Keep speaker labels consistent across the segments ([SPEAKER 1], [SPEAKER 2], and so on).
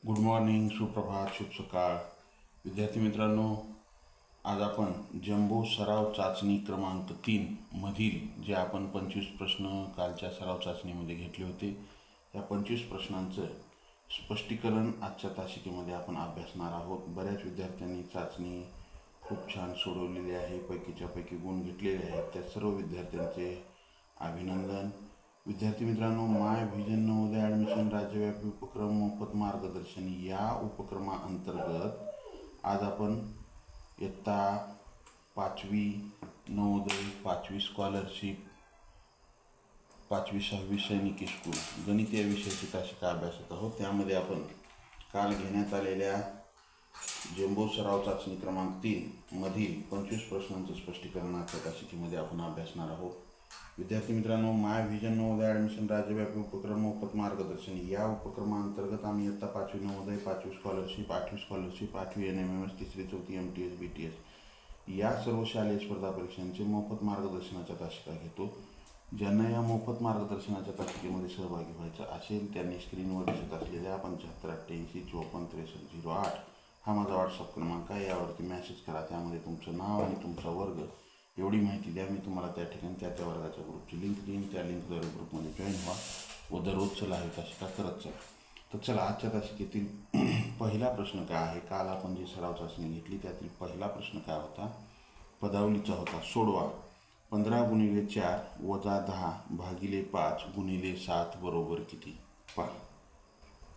[SPEAKER 1] Good morning, सुप्रभात, शुभ सकाळ. विद्यार्थी मित्रांनो, आज आपण जम्बो सराव चाचणी क्रमांक 3 मधील जे आपण 25 प्रश्न कालच्या सराव चाचणीमध्ये घेतले होते, या 25 प्रश्नांचं स्पष्टीकरण आजच्या तासिकेमध्ये आपण अभ्यासणार आहोत. बऱ्याच विद्यार्थ्यांनी चाचणी खूप छान सोडवलेली आहे, पैकीच्या पैकी गुण घेतलेले आहेत. त्या सर्व विद्यार्थ्यांचे अभिनंदन. विद्यार्थी मित्रांनो, माय व्हिजन नवोदय ॲडमिशन राज्यव्यापी उपक्रम मोफत मार्गदर्शन या उपक्रमाअंतर्गत आज आपण इयत्ता 5वी नवोदय, 5वी स्कॉलरशिप, 5वी 6वी सैनिकी स्कूल गणित या विषयाची तासिका अभ्यासत आहोत. त्यामध्ये आपण काल घेण्यात आलेल्या जम्बो सराव चाचणी क्रमांक 3 मधील 25 प्रश्नांचं स्पष्टीकरण आजच्या तासिकेमध्ये आपण अभ्यासणार आहोत. विद्यार्थी मित्रांनो, माय व्हिजन नवोदय ॲडमिशन राज्यव्यापी उपक्रम मोफत मार्गदर्शन या उपक्रमाअंतर्गत आम्ही इयत्ता 5वी नवोदय, 5वी स्कॉलरशिप, 8वी स्कॉलरशिप, 8वी NMMS, 3री 4थी MTS BTS या सर्व शालेय स्पर्धा परीक्षांचे मोफत मार्गदर्शनाच्या तासिका घेतो. ज्यांना या मोफत मार्गदर्शनाच्या तासिकेमध्ये सहभागी व्हायचं असेल त्यांनी स्क्रीनवर दिसत असलेल्या 7588546308 हा माझा व्हॉट्सअप क्रमांक आहे. यावरती मेसेज करा. त्यामध्ये तुमचं नाव आणि तुमचा वर्ग एवढी माहिती द्या. मी तुम्हाला त्या ठिकाणी त्या वर्गाच्या ग्रुपची लिंक देईन. त्या लिंकद्वारे ग्रुपमध्ये जॉईन व्हा व दररोजचं लाईव्ह तासिका करत चला. तर चला, आजच्या तासिकेतील पहिला प्रश्न काय आहे? काल आपण जी सराव चाचणी घेतली त्यातील पहिला प्रश्न काय होता? पदावलीचा होता. सोडवा. 15 × 4 - 10 / 5 × 7 बरोबर किती? पहा,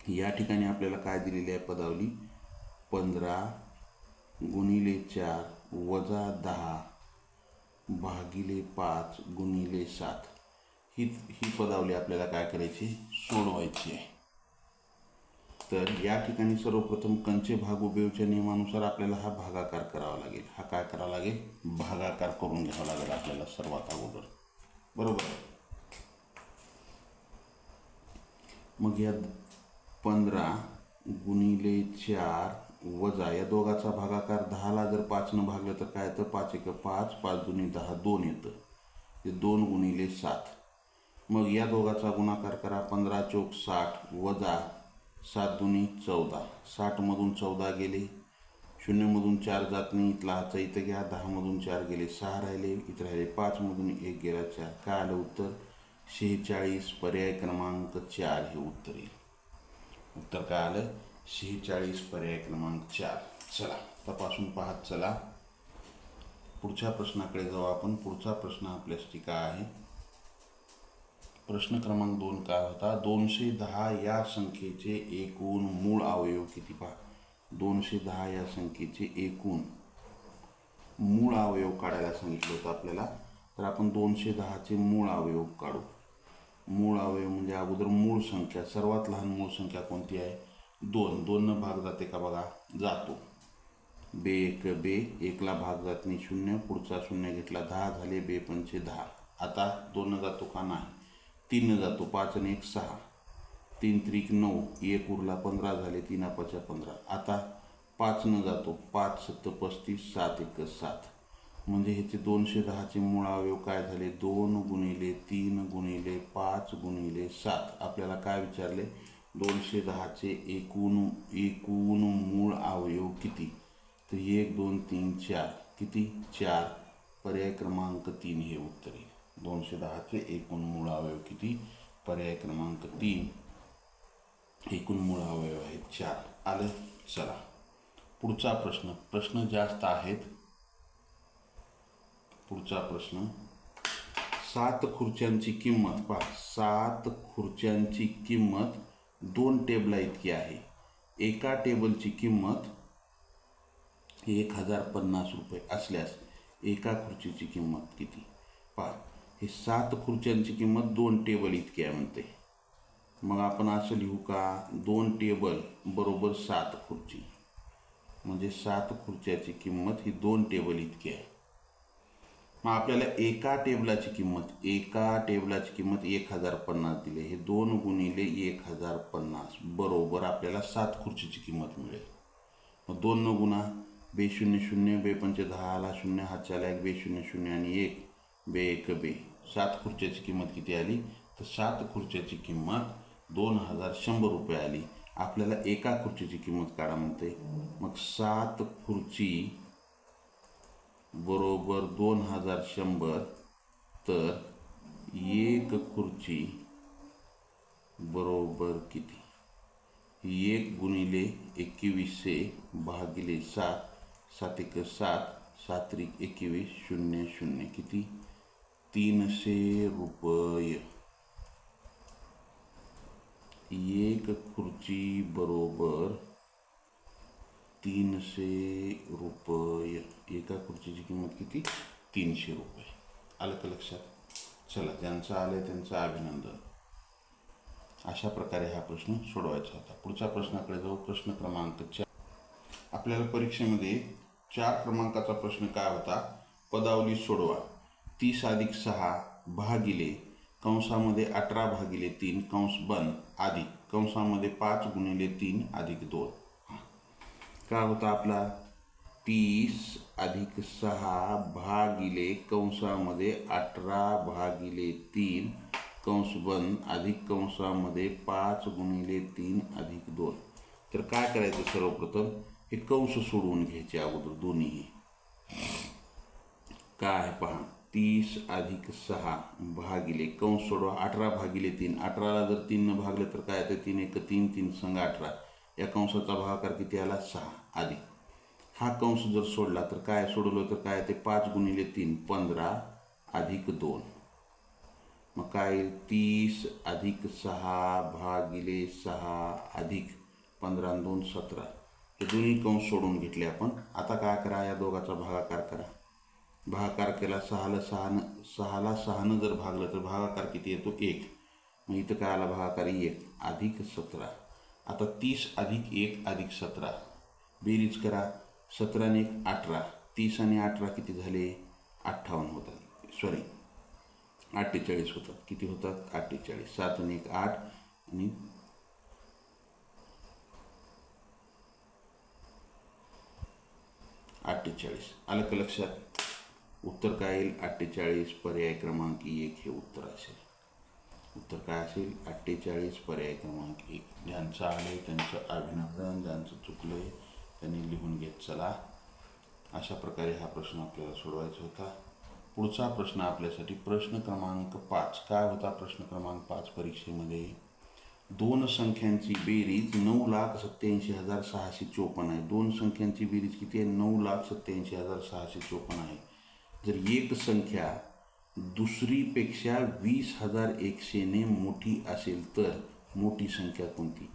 [SPEAKER 1] या ठिकाणी आपल्याला काय दिलेली आहे पदावली? 15 × 4 - 10 / 5 × 7 ही पदावली आपल्याला काय करायची? सोडवायची आहे. तर या ठिकाणी सर्वप्रथम कंचे भाग उभेच्या नियमानुसार आपल्याला हा भागाकार करावा लागेल. हा काय करावा लागेल? भागाकार करून घ्यावा लागेल आपल्याला सर्वात अगोदर, बरोबर. मग या 15 × 4 वजा या दोघाचा भागाकार 10ला जर 5ने भागलं तर काय येतं? 5 × 5, 5 × 10 2 येतं. ते 2 × 7. मग या दोघाचा गुणाकार करा. 15 × 4 = 60 वजा 7 × 14. 60मधून 14 गेले, 0मधून 4 जात नाही, इथला हाचा इथं घ्या. 10मधून 4 गेले, 6 राहिले, इथं राहिले 5मधून 1 गेला 4. काय आलं उत्तर? 46. पर्याय क्रमांक 4 हे उत्तर येईल. उत्तर काय आलं? 46, पर्याय क्रमांक 4. चला, तपासून पाहत चला. पुढच्या प्रश्नाकडे जाऊ आपण. पुढचा प्रश्न आपल्यासाठी काय आहे? प्रश्न क्रमांक 2 काय होता? 210 या संख्येचे एकूण मूळ अवयव किती? पहा, 210 या संख्येचे एकूण मूळ अवयव काढायला सांगितलं होतं आपल्याला. तर आपण 210चे मूळ अवयव काढू. मूळ अवयव म्हणजे अगोदर मूळ संख्या, सर्वात लहान मूळ संख्या कोणती आहे? 2. 2 भाग जाते का? बघा, जातो. बे 1 बे, 1ला भाग जात नाही, 0. पुढचा 0 घेतला, 10 झाले. बे 5 10. आता 2 जातो का? नाही. 3 जातो. 5 आणि 1 6. 3 त्रिक 9, 1 उरला, 15 झाले. 3 5 15. आता 5 जातो. 5 7 35, 7 1 7. म्हणजे ह्याचे 210चे मूळ अवयव काय झाले? 2 × 3 × 5 × 7. आपल्याला काय विचारले? 210चे एकूण मूळ अवयव किती? तर 1 2 3 4 किती? 4. पर्याय क्रमांक 3 हे उत्तर आहे. 210चे एकूण मूळ अवयव किती? पर्याय क्रमांक 3. एकूण मूळ अवयव आहेत 4. आलं. चला, पुढचा प्रश्न जास्त आहेत. पुढचा प्रश्न, 7 खुर्च्यांची किंमत. पहा, 7 खुर्च्यांची किंमत 2 टेबला इतकी आहे. एका टेबलची किंमत 1050 रुपये असल्यास एका खुर्चीची किंमत किती? पहा, हे 7 खुर्च्यांची किंमत 2 टेबल इतकी आहे म्हणते. मग आपण असं लिहू का? 2 टेबल बरोबर 7 खुर्ची, म्हणजे 7 खुर्च्याची किंमत ही 2 टेबल इतकी आहे. मग आपल्याला एका टेबलाची किंमत 1050 दिली. हे 2 × 1050 बरोबर आपल्याला 7 खुर्चीची किंमत मिळेल. मग 2 न गुणा. बे 0 0, बे 5 10 आला, 0 हातच्याला 1, बे 0 0 आणि 1, बे 1 बे. 7 खुर्च्याची किंमत किती आली? तर 7 खुर्च्याची किंमत 2100 रुपये आली. आपल्याला एका खुर्चीची किंमत काढा म्हणते. मग 7 खुर्ची बरोबर 2100, तर एक खुर्ची बरोबर किती? 1 गुणिले 2100 भागिले 7, 7 एक 7, 7 त्रिक 21, 0 0 किती? 300 रुपये. एक खुर्ची बरोबर 300 रुपये. एका खुर्चीची किंमत किती? 300 रुपये. आलं का लक्षात? चला, ज्यांचं आलं त्यांचं अभिनंदन. अशा प्रकारे हा प्रश्न सोडवायचा होता. पुढच्या प्रश्नाकडे जाऊ. प्रश्न क्रमांक 4. आपल्याला परीक्षेमध्ये 4 क्रमांकाचा प्रश्न काय होता? पदावली सोडवा. 30 अधिक 6 भागिले कंसामध्ये 18 भागिले 3 कंस बंद अधिक कंसामध्ये 5 गुणिले 3 अधिक 2. काय होता आपला? 30 अधिक 6 भागिले कंसामध्ये 18 भागिले 3 कंस बंद अधिक कंसामध्ये 5 गुणिले 3 अधिक 2. तर काय करायचं? सर्वप्रथम हे कंस सोडवून घ्यायचे अगोदर दोन्ही. काय पहा, 30 अधिक 6 भागिले कंस सोडवा 18 भागिले 3. 18ला जर 3 भागले तर काय येतं? 3 एक 3, 3 संग 18. या कंसाचा भागाकार किती आला? 6 अधिक हा कंस जर सोडला तर काय सोडवलं तर काय येते? 5 गुणिले 3 15 अधिक 2. मग काय? 30 अधिक 6 भागिले 6 अधिक 15 आणि 2 17. हे दोन्ही कंस सोडून घेतले आपण. आता काय करा? या दोघाचा भागाकार करा. भागाकार केला 6ला 6नं जर भागलं तर भागाकार किती येतो? 1. मग इथं काय आला? भागाकार 1 अधिक 17. आता 30 अधिक 1 अधिक 17 बेरीज करा. 17 आणि 1 18. 30 आणि 18 किती झाले? 58 होतात. सॉरी 48 होतात. किती होतात? 48. 7 आणि 1 8 आणि 48. आलं का लक्षात? उत्तर काय येईल? 48. पर्याय क्रमांक 1 हे उत्तर असेल. उत्तर काय असेल? 48 पर्याय क्रमांक 1. ज्यांचं आले त्यांचं अभिनंदन. ज्यांचं चुकलंय त्यांनी लिहून घेत चला. अशा प्रकारे हा प्रश्न आपल्याला सोडवायचा होता. पुढचा प्रश्न आपल्यासाठी प्रश्न क्रमांक 5. काय होता प्रश्न क्रमांक 5 परीक्षेमध्ये? 2 संख्यांची बेरीज 9,87,654 आहे. 2 संख्यांची बेरीज किती आहे? 9,87,654 आहे. जर एक संख्या दुसरीपेक्षा 20,100ने मोठी असेल तर मोठी संख्या कोणती?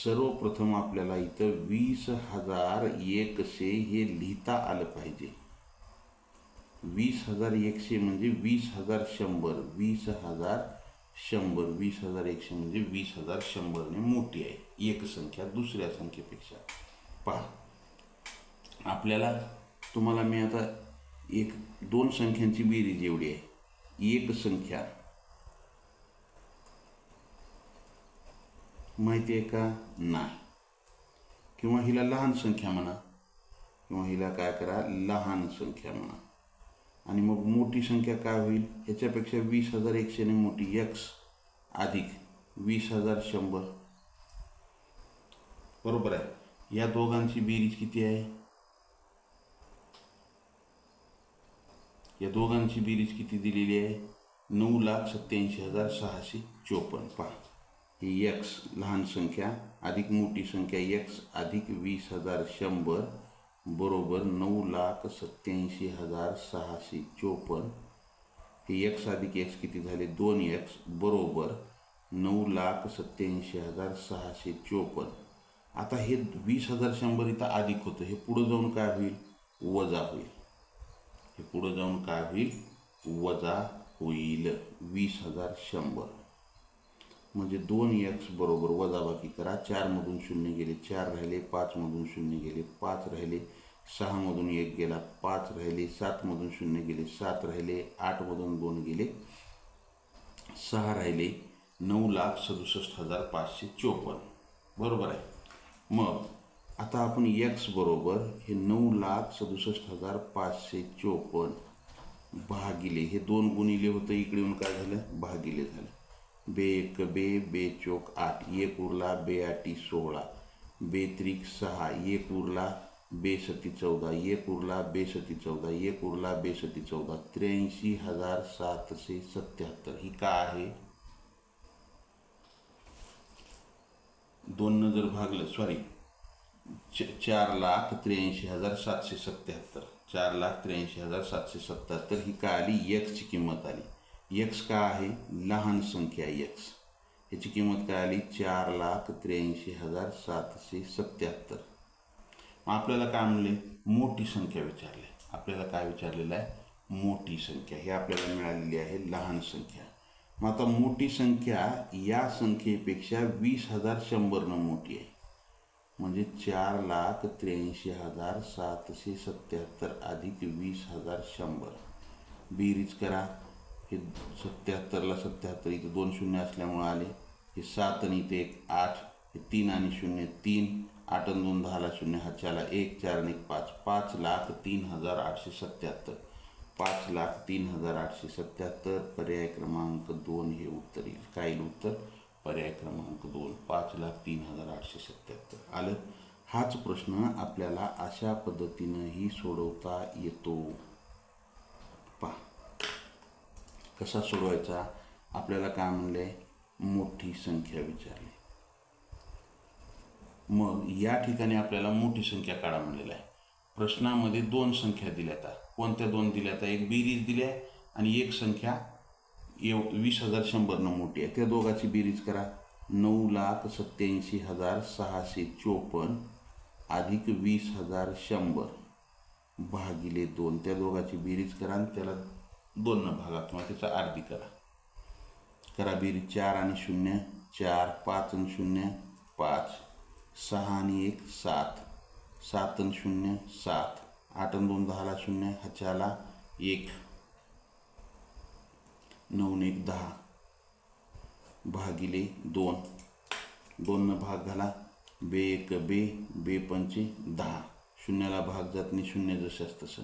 [SPEAKER 1] सर्वप्रथम आपल्याला इथं 20,100 हे लिहिता आलं पाहिजे. 20,100 म्हणजे 20,100. 20,100 20,100 म्हणजे 20,100ने मोठी आहे एक संख्या दुसऱ्या संख्येपेक्षा. पहा, आपल्याला तुम्हाला मी आता 2 संख्यांची बेरीज एवढी आहे. एक संख्या माहिती आहे का? नाही. किंवा हिला लहान संख्या म्हणा, किंवा हिला काय करा? लहान संख्या म्हणा. आणि मग मोठी संख्या काय होईल? ह्याच्यापेक्षा 20,100ने मोठी x अधिक 20,100. बरोबर आहे. या दोघांची बेरीज किती आहे? या दोघांची बेरीज किती दिलेली आहे? 9,87,654. पहा, ही x लहान संख्या अधिक मोठी संख्या x अधिक 20,100 बरोबर 9,87,654. हे x अधिक x किती झाले? 2x बरोबर 9,87,654. आता हे 20,100 इथं अधिक होतं. हे पुढं जाऊन काय होईल? वजा होईल. हे पुढं जाऊन काय होईल? वजा होईल. 20,100 म्हणजे 2x बरोबर वजाबाकी करा. 4 मधून 0 गेले, 4 राहिले. 5 मधून 0 गेले, 5 राहिले. 6 मधून 1 गेला, 5 राहिले. 7 मधून 0 गेले, 7 राहिले. 8 मधून 2 गेले, 6 राहिले. 9,67,554. बरोबर आहे. मग आता आपण x बरोबर हे 9,67,554 भागिले हे 2 गुणिले होतं, इकडे येऊन काय झालं? भागिले झालं. बे एक बे, बे चौक 8, एक उरला, बे आठी 16, बे त्रिक 6, एक उरला, बे सती 14, एक उरला, बे सती 14, एक उरला, बे सती 14, 83,777. ही का आहे? 2 जर भागलं, सॉरी, 4,83,777, 4,83,777. ही का आली? एक्सची किंमत आली. एक्स का आहे? लहान संख्या एक्स. याची किंमत काय आली? 4,83,777. आपल्याला काय म्हणले? मोठी संख्या विचारली. आपल्याला काय विचारलेलं आहे? मोठी संख्या. हे आपल्याला मिळालेली आहे लहान संख्या. मग आता मोठी संख्या या संख्येपेक्षा 20,100 मोठी आहे. म्हणजे 4,83,777 अधिक 20,100. बेरीज करा. हे 77ला 77 इथे 2 शून्य असल्यामुळे आले. हे 7 आणि इथे 1 8, हे 3 आणि 0 3, 8 आणि 2 10ला 0, हा 1 4 आणि 1 5, 5,03,877. 5,03,877. पर्याय क्रमांक 2 हे उत्तर येईल. काय येईल उत्तर? पर्याय क्रमांक 2, 5,03,877 आलं. हाच प्रश्न आपल्याला अशा पद्धतीनंही सोडवता येतो. पहा कसा सोडवायचा. आपल्याला काय म्हणले? मोठी संख्या विचारली. मग या ठिकाणी आपल्याला मोठी संख्या काढा म्हणलेला आहे. प्रश्नामध्ये 2 संख्या दिल्यात. कोणत्या 2 दिल्यात? एक बेरीज दिली आहे आणि एक संख्या 20,100 मोठी आहे. त्या दोघांची बेरीज करा. 9,87,654 अधिक 20,100 भागिले 2. त्या दोघांची बेरीज करा आणि त्याला 2 भागा किंवा त्याचा अर्धी करा बेरीज. 4 आणि 0 4, 5 आणि 0 5, 6 आणि 1 7, 7 आणि 0 7, 8 आणि 2 10ला 0, हा 1, 9 आणि 1 10 भागिले 2. 2 भाग झाला. बे एक बे, बे पंचे 10, शून्याला भाग जात नाही, 0 जसं तसं.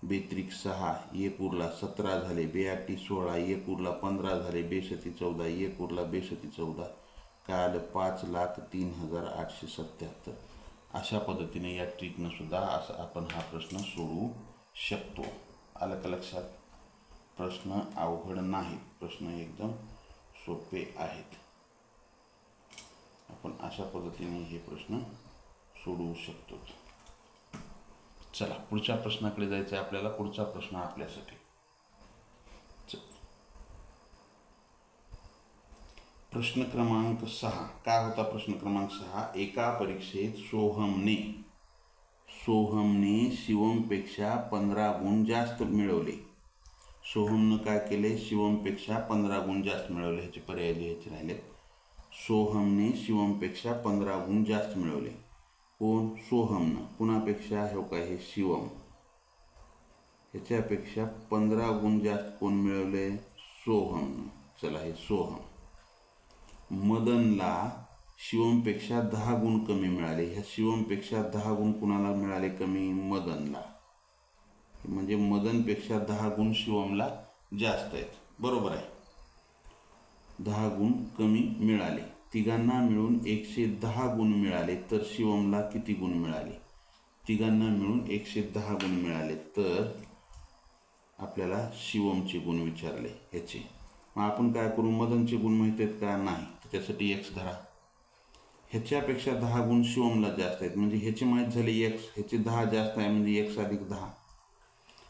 [SPEAKER 1] बे त्रिक 6, एक उरला 17 झाले, बे आठी 16, एक उरला 15 झाले, बे सती 14, एक उरला, बे सती 14. काय आलं? 5,03,877. अशा पद्धतीने या ट्रिकनं सुद्धा असं आपण हा प्रश्न सोडवू शकतो. आलं का लक्षात? प्रश्न अवघड नाही, प्रश्न एकदम सोपे आहेत. आपण अशा पद्धतीने हे प्रश्न सोडवू शकतो. चला पुढच्या प्रश्नाकडे जायचं आहे आपल्याला. पुढचा प्रश्न आपल्यासाठी प्रश्न क्रमांक 6. काय होता प्रश्न क्रमांक 6? एका परीक्षेत सोहमने शिवमपेक्षा 15 गुण जास्त मिळवले. सोहमनं काय केले? शिवमपेक्षा 15 गुण जास्त मिळवले. ह्याचे पर्याय लिहायचे राहिले. सोहमने शिवमपेक्षा 15 गुण जास्त मिळवले. कोण? सोहमनं. कुणापेक्षा? हे काय? हे शिवम. ह्याच्यापेक्षा 15 गुण जास्त कोण मिळवले? सोहमनं. चला हे सोहम. मदनला शिवमपेक्षा 10 गुण कमी मिळाले. ह्या शिवमपेक्षा 10 गुण कुणाला मिळाले कमी? मदनला. म्हणजे मदनपेक्षा 10 गुण शिवमला जास्त आहेत. बरोबर आहे. 10 गुण कमी मिळाले. तिघांना मिळून 110 गुण मिळाले तर शिवमला किती गुण मिळाले? तिघांना मिळून 110 गुण मिळाले तर आपल्याला शिवमचे गुण विचारले ह्याचे. मग आपण काय करू? मदनचे गुण माहीत आहेत का? नाही. त्याच्यासाठी एक्स धरा. ह्याच्यापेक्षा 10 गुण शिवमला जास्त आहेत म्हणजे ह्याचे माहीत झाले एक्स, ह्याचे 10 जास्त आहे म्हणजे एक्स अधिक 10.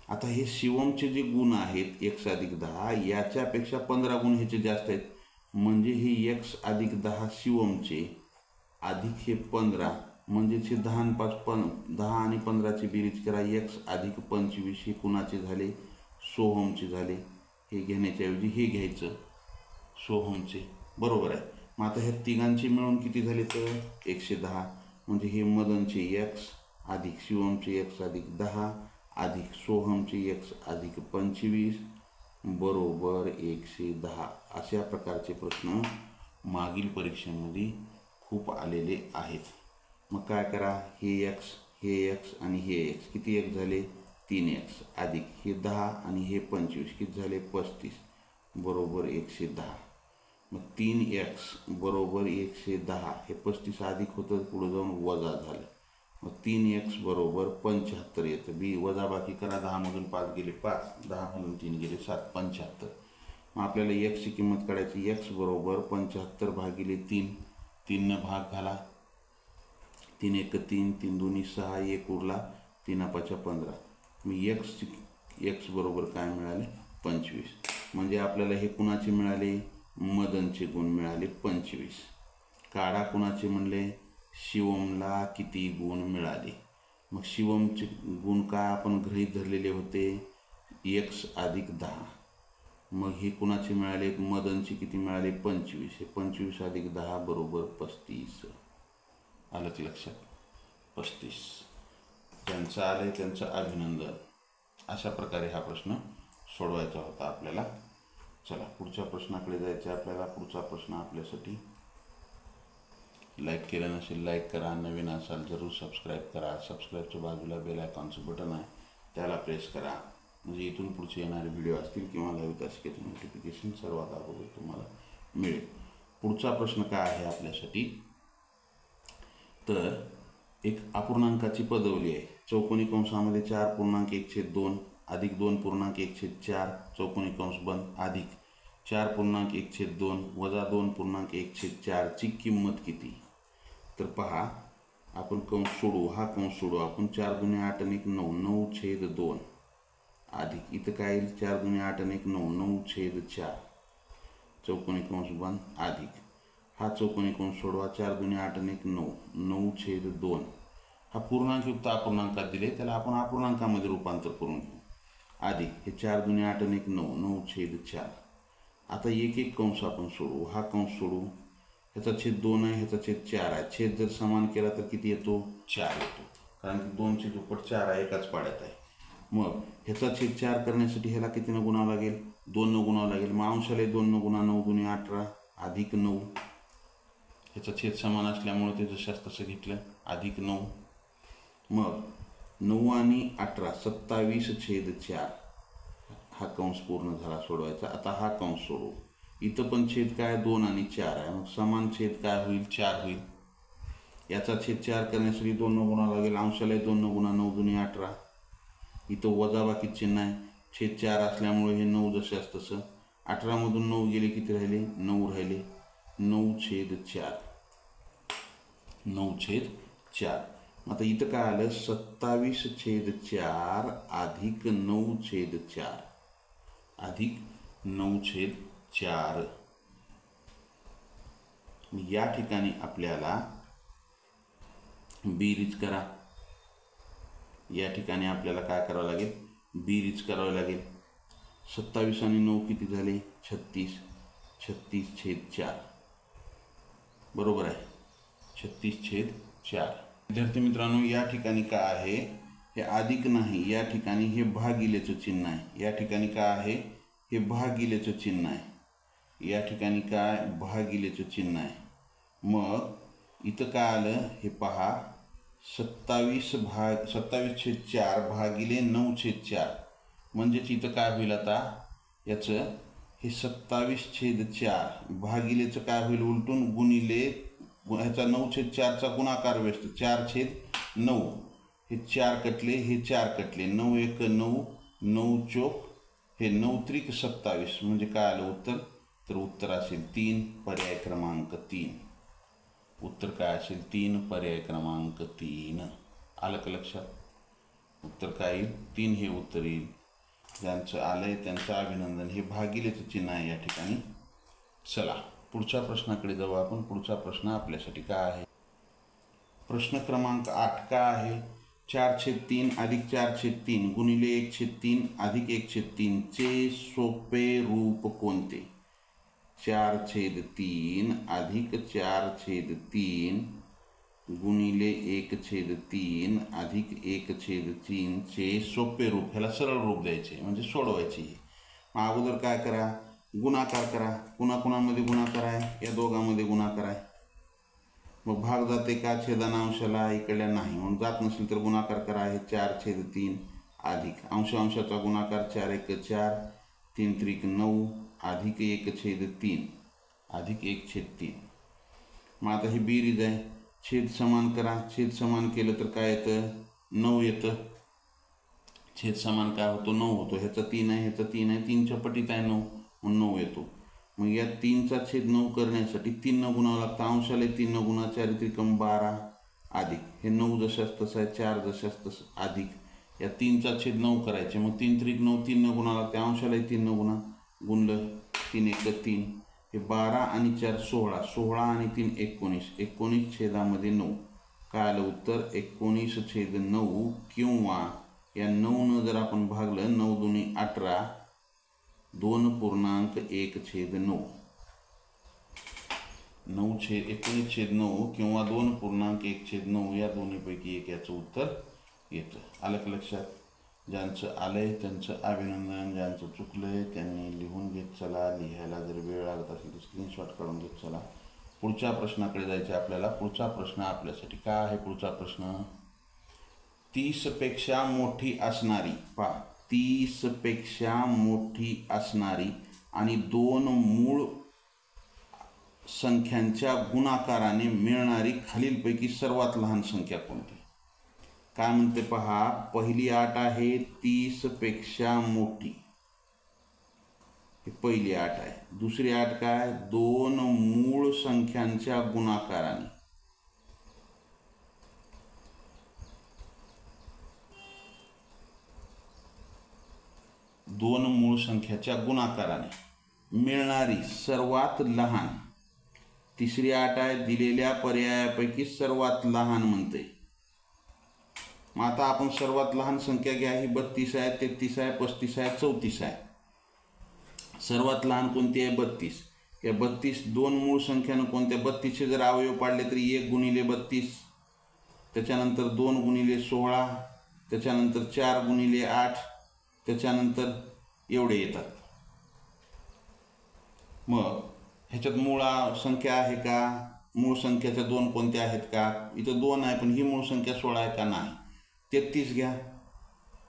[SPEAKER 1] आता हे शिवमचे जे गुण आहेत एक्स अधिक 10 याच्यापेक्षा 15 गुण ह्याचे जास्त आहेत म्हणजे हे एक्स अधिक 10 शिवमचे अधिक हे 15 म्हणजेच हे 10 आणि 5 10 आणि 15ची बेरीज करा. एक्स अधिक 25 हे कुणाचे झाले? सोहमचे झाले. हे घेण्याच्याऐवजी हे घ्यायचं सोहमचे. बरोबर आहे. मग आता ह्या तिघांचे मिळून किती झाले तर 110 म्हणजे हे मदनचे एक्स अधिक शिवमचे एक्स अधिक 10 अधिक सोहमचे एक्स अधिक 25 बरोबर 110. अशा प्रकारचे प्रश्न मागील परीक्षेमध्ये खूप आलेले आहेत. मग काय करा? हे एक्स आणि हे एक्स किती एक्स झाले? 3x अधिक हे 10 आणि हे 25 किती झाले? 35 बरोबर 110. मग 3x बरोबर 110 हे 35 अधिक होतं, पुढे जाऊन वजा झालं. मग 3x बरोबर 75 येतं. बी वजा बाकी करा, 10मधून 5 गेले 5, 10मधून 3 गेले 7, 75. मग आपल्याला x ची किंमत काढायची. x बरोबर 75 भागिले 3, 3 भाग घाला, 3 1 3, 3 2 6, 1 उरला, 3 5 15. मग x बरोबर काय मिळाले? 25. म्हणजे आपल्याला हे कुणाचे मिळाले? मदनचे गुण मिळाले 25. काढा कुणाचे म्हणले? शिवमला किती गुण मिळाले? मग शिवमचे गुण काय आपण गृहीत धरलेले होते? x अधिक 10. मग हे कुणाचे मिळाले? मदनचे किती मिळाले? 25. हे 25 अधिक 10 बरोबर 35. आलं की लक्षात? 35. ज्यांचं आलंय त्यांचं अभिनंदन. अशा प्रकारे हा प्रश्न सोडवायचा होता आपल्याला. चला पुढच्या प्रश्नाकडे जायचं आपल्याला. पुढचा प्रश्न आपल्यासाठी, लाईक केलं नसेल लाईक करा, नवीन असाल जरूर सबस्क्राईब करा. सबस्क्राईबच्या बाजूला बेल आयकॉनचं बटन आहे, त्याला प्रेस करा, म्हणजे इथून पुढचे येणारे व्हिडिओ असतील किंवा लाईव्ह तासिकेचं नोटिफिकेशन सर्वात अगोदर तुम्हाला मिळेल. पुढचा प्रश्न काय आहे आपल्यासाठी? तर एक अपूर्णांकाची पदवली आहे. चौकोनी कंसामध्ये 4.1/2 अधिक 2.1/4 चौकोनी कंस बंद अधिक 4.1/2 वजा 2.1/4 ची किंमत किती? तर पहा, आपण कंस सोडू, हा कंस सोडू आपण. 4 दुने 8 आणि 1 9, 9/2 अधिक इथं काय येईल? 4 दुने 8 आणि 1 9, 9/4 चौकोनी कंस बंद अधिक हा चौकोनी कंस सोडवा. 4 दुने 8 आणि 1 9, 9/2. हा पूर्णांकयुक्त अपूर्णांकात दिले, त्याला आपण अपूर्णांकामध्ये रूपांतर करून घेऊ. अधिक हे 4 दुने 8 आणि 1 9, 9/4. आता एक एक कंस आपण सोडू. हा कंस सोडू, ह्याचा छेद 2 आहे, ह्याचा छेद 4 आहे. छेद जर समान केला तर किती येतो? 4 येतो, कारण की 2ची दुप्पट 4 आहे, एकाच पाड्यात आहे. मग ह्याचा छेद 4 करण्यासाठी ह्याला कितीनं गुणावं लागेल? 2 गुणावं लागेल. मग अंशाला 2 गुणा 9 दुने 18 अधिक 9. ह्याचा छेद समान असल्यामुळे ते जशास तसं घेतलं, अधिक 9. मग 9 आणि 18 27/4. हा कंस पूर्ण झाला सोडवायचा. आता हा कंस सोडू. इथं पण छेद काय? 2 आणि 4 आहे. मग समान छेद काय होईल? 4 होईल. याचा छेद 4 करण्यासाठी 2 गुणावं लागेल. अंशाला 2 गुणा 9 दुने 18. इथं वजाबाकी चिन्ह आहे. छेद 4 असल्यामुळे हे 9 जशास तसं. 18मधून 9 गेले किती राहिले? 9 राहिले. 9/4. 9/4. आता इथं काय आलं? 27/4 अधिक 9/4 अधिक 9/4. या ठिकाणी आपल्याला बेरीज करा. या ठिकाणी आपल्याला काय करावं लागेल? बेरीज करावी लागेल. 27 आणि 9 किती झाले? 36. 36/4 बरोबर आहे. 36/4. विद्यार्थी मित्रांनो, या ठिकाणी काय आहे? हे अधिक नाही, या ठिकाणी हे भागिलेचं चिन्ह आहे. या ठिकाणी काय आहे? हे भागिलेचं चिन्ह आहे. या ठिकाणी काय? भागिलेचं चिन्ह आहे. मग इथं काय आलं? हे पहा, 27/4 भागिले 9/4. म्हणजेच इथं काय होईल आता? याचं हे 27/4 भागिलेचं काय होईल? उलटून गुणिले ह्याचा 9/4चा गुणाकार व्यस्त 4/9. हे 4 कटले, हे 4 कटले. 9 1 9, 9 चोक हे 9 त्रिक 27. म्हणजे काय आलं उत्तर? तर उत्तर असेल 3, पर्याय क्रमांक 3. उत्तर काय असेल? 3, पर्याय क्रमांक 3. आलं का लक्षात? उत्तर काय येईल? 3 हे उत्तर येईल. ज्यांचं आलंय त्यांचं अभिनंदन. हे भागिलेचं चिन्ह आहे या ठिकाणी. चला पुढच्या प्रश्नाकडे जाऊ आपण. पुढचा प्रश्न आपल्यासाठी काय आहे? प्रश्न क्रमांक 8 काय आहे? 4/3 अधिक 4/3 गुणिले 1/3 अधिक 1/3 चे सोपे रूप कोणते? 4/3 अधिक 4/3 गुणिले 1/3 अधिक 1/3 चे सोपे रूप. ह्याला सरळ रूप द्यायचे म्हणजे सोडवायचे. मग अगोदर काय करा? गुणाकार करा. कुणाकुणामध्ये गुणाकार आहे? या दोघांमध्ये गुणाकार आहे. मग भाग जाते का छेदांशाला? इकडल्या नाही, म्हणून जात नसेल तर गुणाकार करा. हे 4/3 अधिक अंशाचा गुणाकार 4 1 4, 3 त्रिक 9 अधिक 1/3 अधिक 1/3. मग आता ही बेरीज आहे, छेद समान करा. छेद समान केलं तर काय येतं? 9 येतं. छेद समान काय होतो? 9 होतो. ह्याचा 3 आहे, ह्याचा 3 आहे, 3च्या पटीत आहे 9, मग 9 येतो. मग या 3चा छेद 9 करण्यासाठी 3 न गुणावं लागतं. अंशाला 3 न गुणा 4 त्रिकम 12 अधिक हे 9 जशाच तसं आहे, 4 जशाच तसं अधिक या 3चा छेद 9 करायचे. मग 3 त्रिक 9, 3 न गुणावं लागते. अंशाला 3 न गुणा, गुणलं 3 1 3, हे 12 आणि 4 16, 16 आणि 3 19, 19 छेदामध्ये 9. काय आलं उत्तर? 19/9. किंवा या 9 जर आपण भागलं, 9 दुनी 18, 2.1/9. 19/9 किंवा 2.1/9 या दोन्हीपैकी एक याचं उत्तर येतं. आलं का लक्षात? ज्यांचं आलंय त्यांचं अभिनंदन, ज्यांचं चुकलंय त्यांनी लिहून घेत चला. लिहायला जर वेळ लागत असेल तर स्क्रीनशॉट काढून घेत चला. पुढच्या प्रश्नाकडे जायचं आपल्याला. पुढचा प्रश्न आपल्यासाठी काय आहे? पुढचा प्रश्न 30 पेक्षा मोठी असणारी, पहा 30 पेक्षा मोठी असणारी आणि 2 मूळ संख्यांच्या गुणाकाराने मिळणारी खालीलपैकी सर्वात लहान संख्या कोणती? काय म्हणते पहा. पहिली अट आहे 30 पेक्षा मोठी, ही पहिली अट आहे. दुसरी अट काय? 2 मूळ संख्यांच्या गुणाकाराने. दोन मूळ संख्याच्या गुणाकाराने मिळणारी सर्वात लहान. तिसरी अट आहे दिलेल्या पर्यायापैकी सर्वात लहान म्हणते. मग आता आपण सर्वात लहान संख्या घ्या. ही 32 आहे, 33 आहे, 35 आहे, 34 आहे. सर्वात लहान कोणती आहे? 32. या 32 दोन मूळ संख्यानं कोणत्या? 32चे जर अवयव पाडले तरी 1 गुणिले 32, त्याच्यानंतर 2 गुणिले 16, त्याच्यानंतर 4 गुणिले 8, त्याच्यानंतर एवढे येतात. मग ह्याच्यात मूळ संख्या आहे का? मूळ संख्याच्या 2 कोणत्या आहेत का? इथं 2 आहे, पण ही मूळ संख्या 16 आहे का? नाही. 33 घ्या,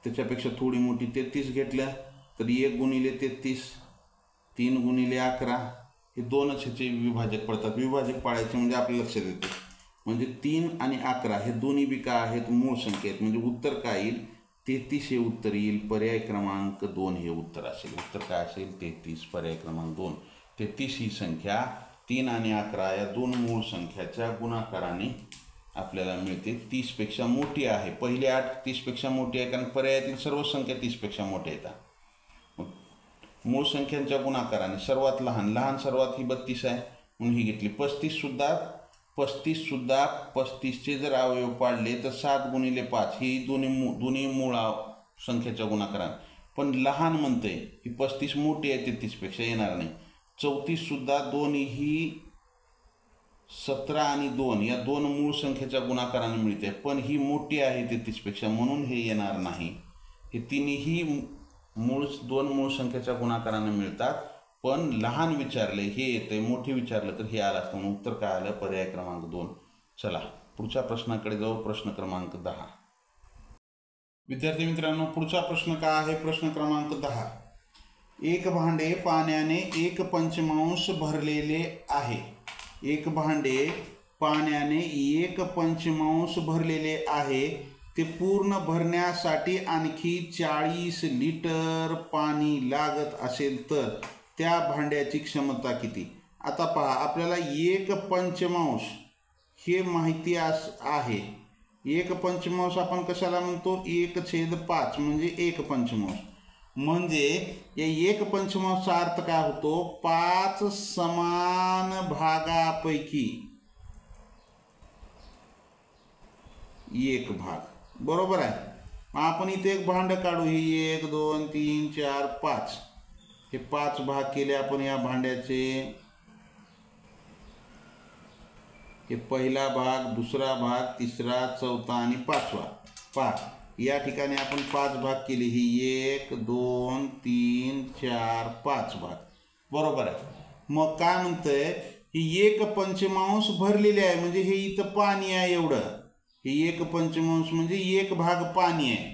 [SPEAKER 1] त्याच्यापेक्षा थोडी मोठी. 33 घेतलं तर 1 गुणिले 33, 3 गुणिले 11, हे 2च ह्याचे विभाजक पडतात. विभाजक पाडायचे म्हणजे आपल्या लक्षात येतं. म्हणजे 3 आणि 11 हे दोन्ही बी काय आहेत? मूळ संख्या आहेत. म्हणजे उत्तर काय येईल? 33 हे उत्तर येईल. पर्याय क्रमांक 2 हे उत्तर असेल. उत्तर काय असेल? 33. पर्याय क्रमांक 2. 33 ही संख्या 3 आणि 11 या 2 मूळ संख्याच्या गुणाकाराने आपल्याला मिळते. 30 पेक्षा मोठी आहे. पहिली अट 30 पेक्षा मोठी आहे, कारण पर्यायातील सर्व संख्या 30 पेक्षा मोठ्या येतात. मग मूळ संख्यांच्या गुणाकाराने सर्वात लहान, लहान सर्वात ही 32 आहे म्हणून ही घेतली. 35 सुद्धा 35चे जर अवयव पाडले तर 7 गुणिले 5, ही दोन्ही मूळ संख्येच्या गुणाकाराने. पण लहान म्हणते ही 35 मोठी आहे, 33 पेक्षा येणार नाही. 34 सुद्धा दोन्ही 17 आणि 2 या 2 मूळ संख्येच्या गुणाकाराने मिळते, पण ही मोठी आहे 33 पेक्षा म्हणून हे येणार नाही. हे तिन्ही 2 मूळ संख्येच्या गुणाकाराने मिळतात, पण लहान विचारले हे येते, मोठी विचारलं तर हे आलं असतं. म्हणून उत्तर काय आलं? पर्याय क्रमांक 2. चला पुढच्या प्रश्नाकडे जाऊ. प्रश्न क्रमांक 10. विद्यार्थी मित्रांनो, पुढचा प्रश्न काय आहे? प्रश्न क्रमांक 10. एक भांडे पाण्याने 1/5 भरलेले आहे. एक भांडे पाण्याने 1/5 भरलेले आहे. ते पूर्ण भरण्यासाठी आणखी 40 लिटर पाणी लागत असेल तर त्या भांड्याची क्षमता किती? आता पहा, आपल्याला 1/5 हे माहिती आहे. 1/5 आपण कशाला म्हणतो? 1/5 म्हणजे 1/5. म्हणजे या 1/5चा अर्थ काय होतो? 5 समान भागापैकी 1 भाग. बरोबर आहे. मग आपण इथे एक भांड काढू. ही 1 2 3 4 5 हे 5 भाग केले आपण या भांड्याचे. हे पहिला भाग, दुसरा भाग, तिसरा, चौथा आणि 5वा. पहा, या ठिकाणी आपण 5 भाग केले. ही 1 2 3 4 5 भाग. बरोबर आहे. मग काय म्हणतंय? ही 1/5 भरलेले आहे, म्हणजे हे इथं पाणी आहे एवढं. हे 1/5 म्हणजे 1 भाग पाणी आहे.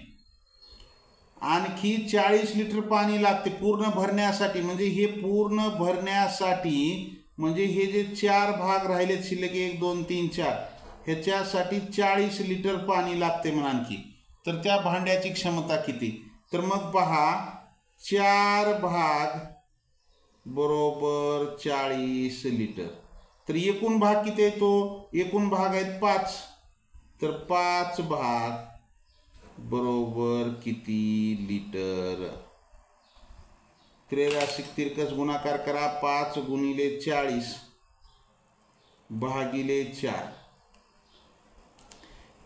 [SPEAKER 1] आणखी 40 लिटर पाणी लागते पूर्ण भरण्यासाठी. म्हणजे हे पूर्ण भरण्यासाठी म्हणजे हे जे 4 भाग राहिलेत शिल्लक 1 2 3 4 ह्याच्यासाठी 40 लिटर पाणी लागते म्हणा आणखी. तर त्या भांड्याची क्षमता किती? तर मग पहा 4 भाग बरोबर 40 लिटर. तर एकूण भाग किती येतो? एकूण भाग आहेत 5. तर 5 भाग बरोबर किती लिटर? त्रैराशिक तिरकस गुणाकार करा. 5 गुणिले 40 भागिले 4.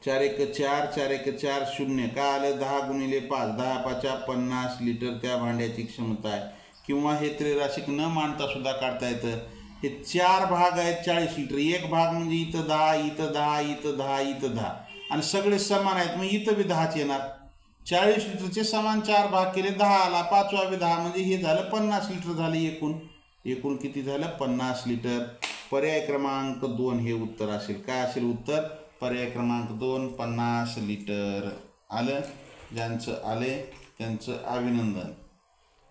[SPEAKER 1] 4 1 4 4 1 4 0. काय आलं? 10 गुणिले 5 10 5 50 लिटर त्या भांड्याची क्षमता आहे. किंवा हे त्रैराशिक न मांडता सुद्धा काढता येतं. हे 4 भाग आहेत 40 लिटर. एक भाग म्हणजे इथं 10 इथं 10 इथं 10 इथं 10 आणि सगळे समान आहेत. मग इथं बी 10च येणार. 40 लिटरचे समान 4 भाग केले 10 आला. 5वा बी 10 म्हणजे हे झालं 50 लिटर झालं एकूण. एकूण किती झालं? 50 लिटर. पर्याय क्रमांक 2 हे उत्तर असेल. काय असेल उत्तर? पर्याय क्रमांक 2 50 लिटर. आलं? ज्यांचं आले त्यांचं अभिनंदन.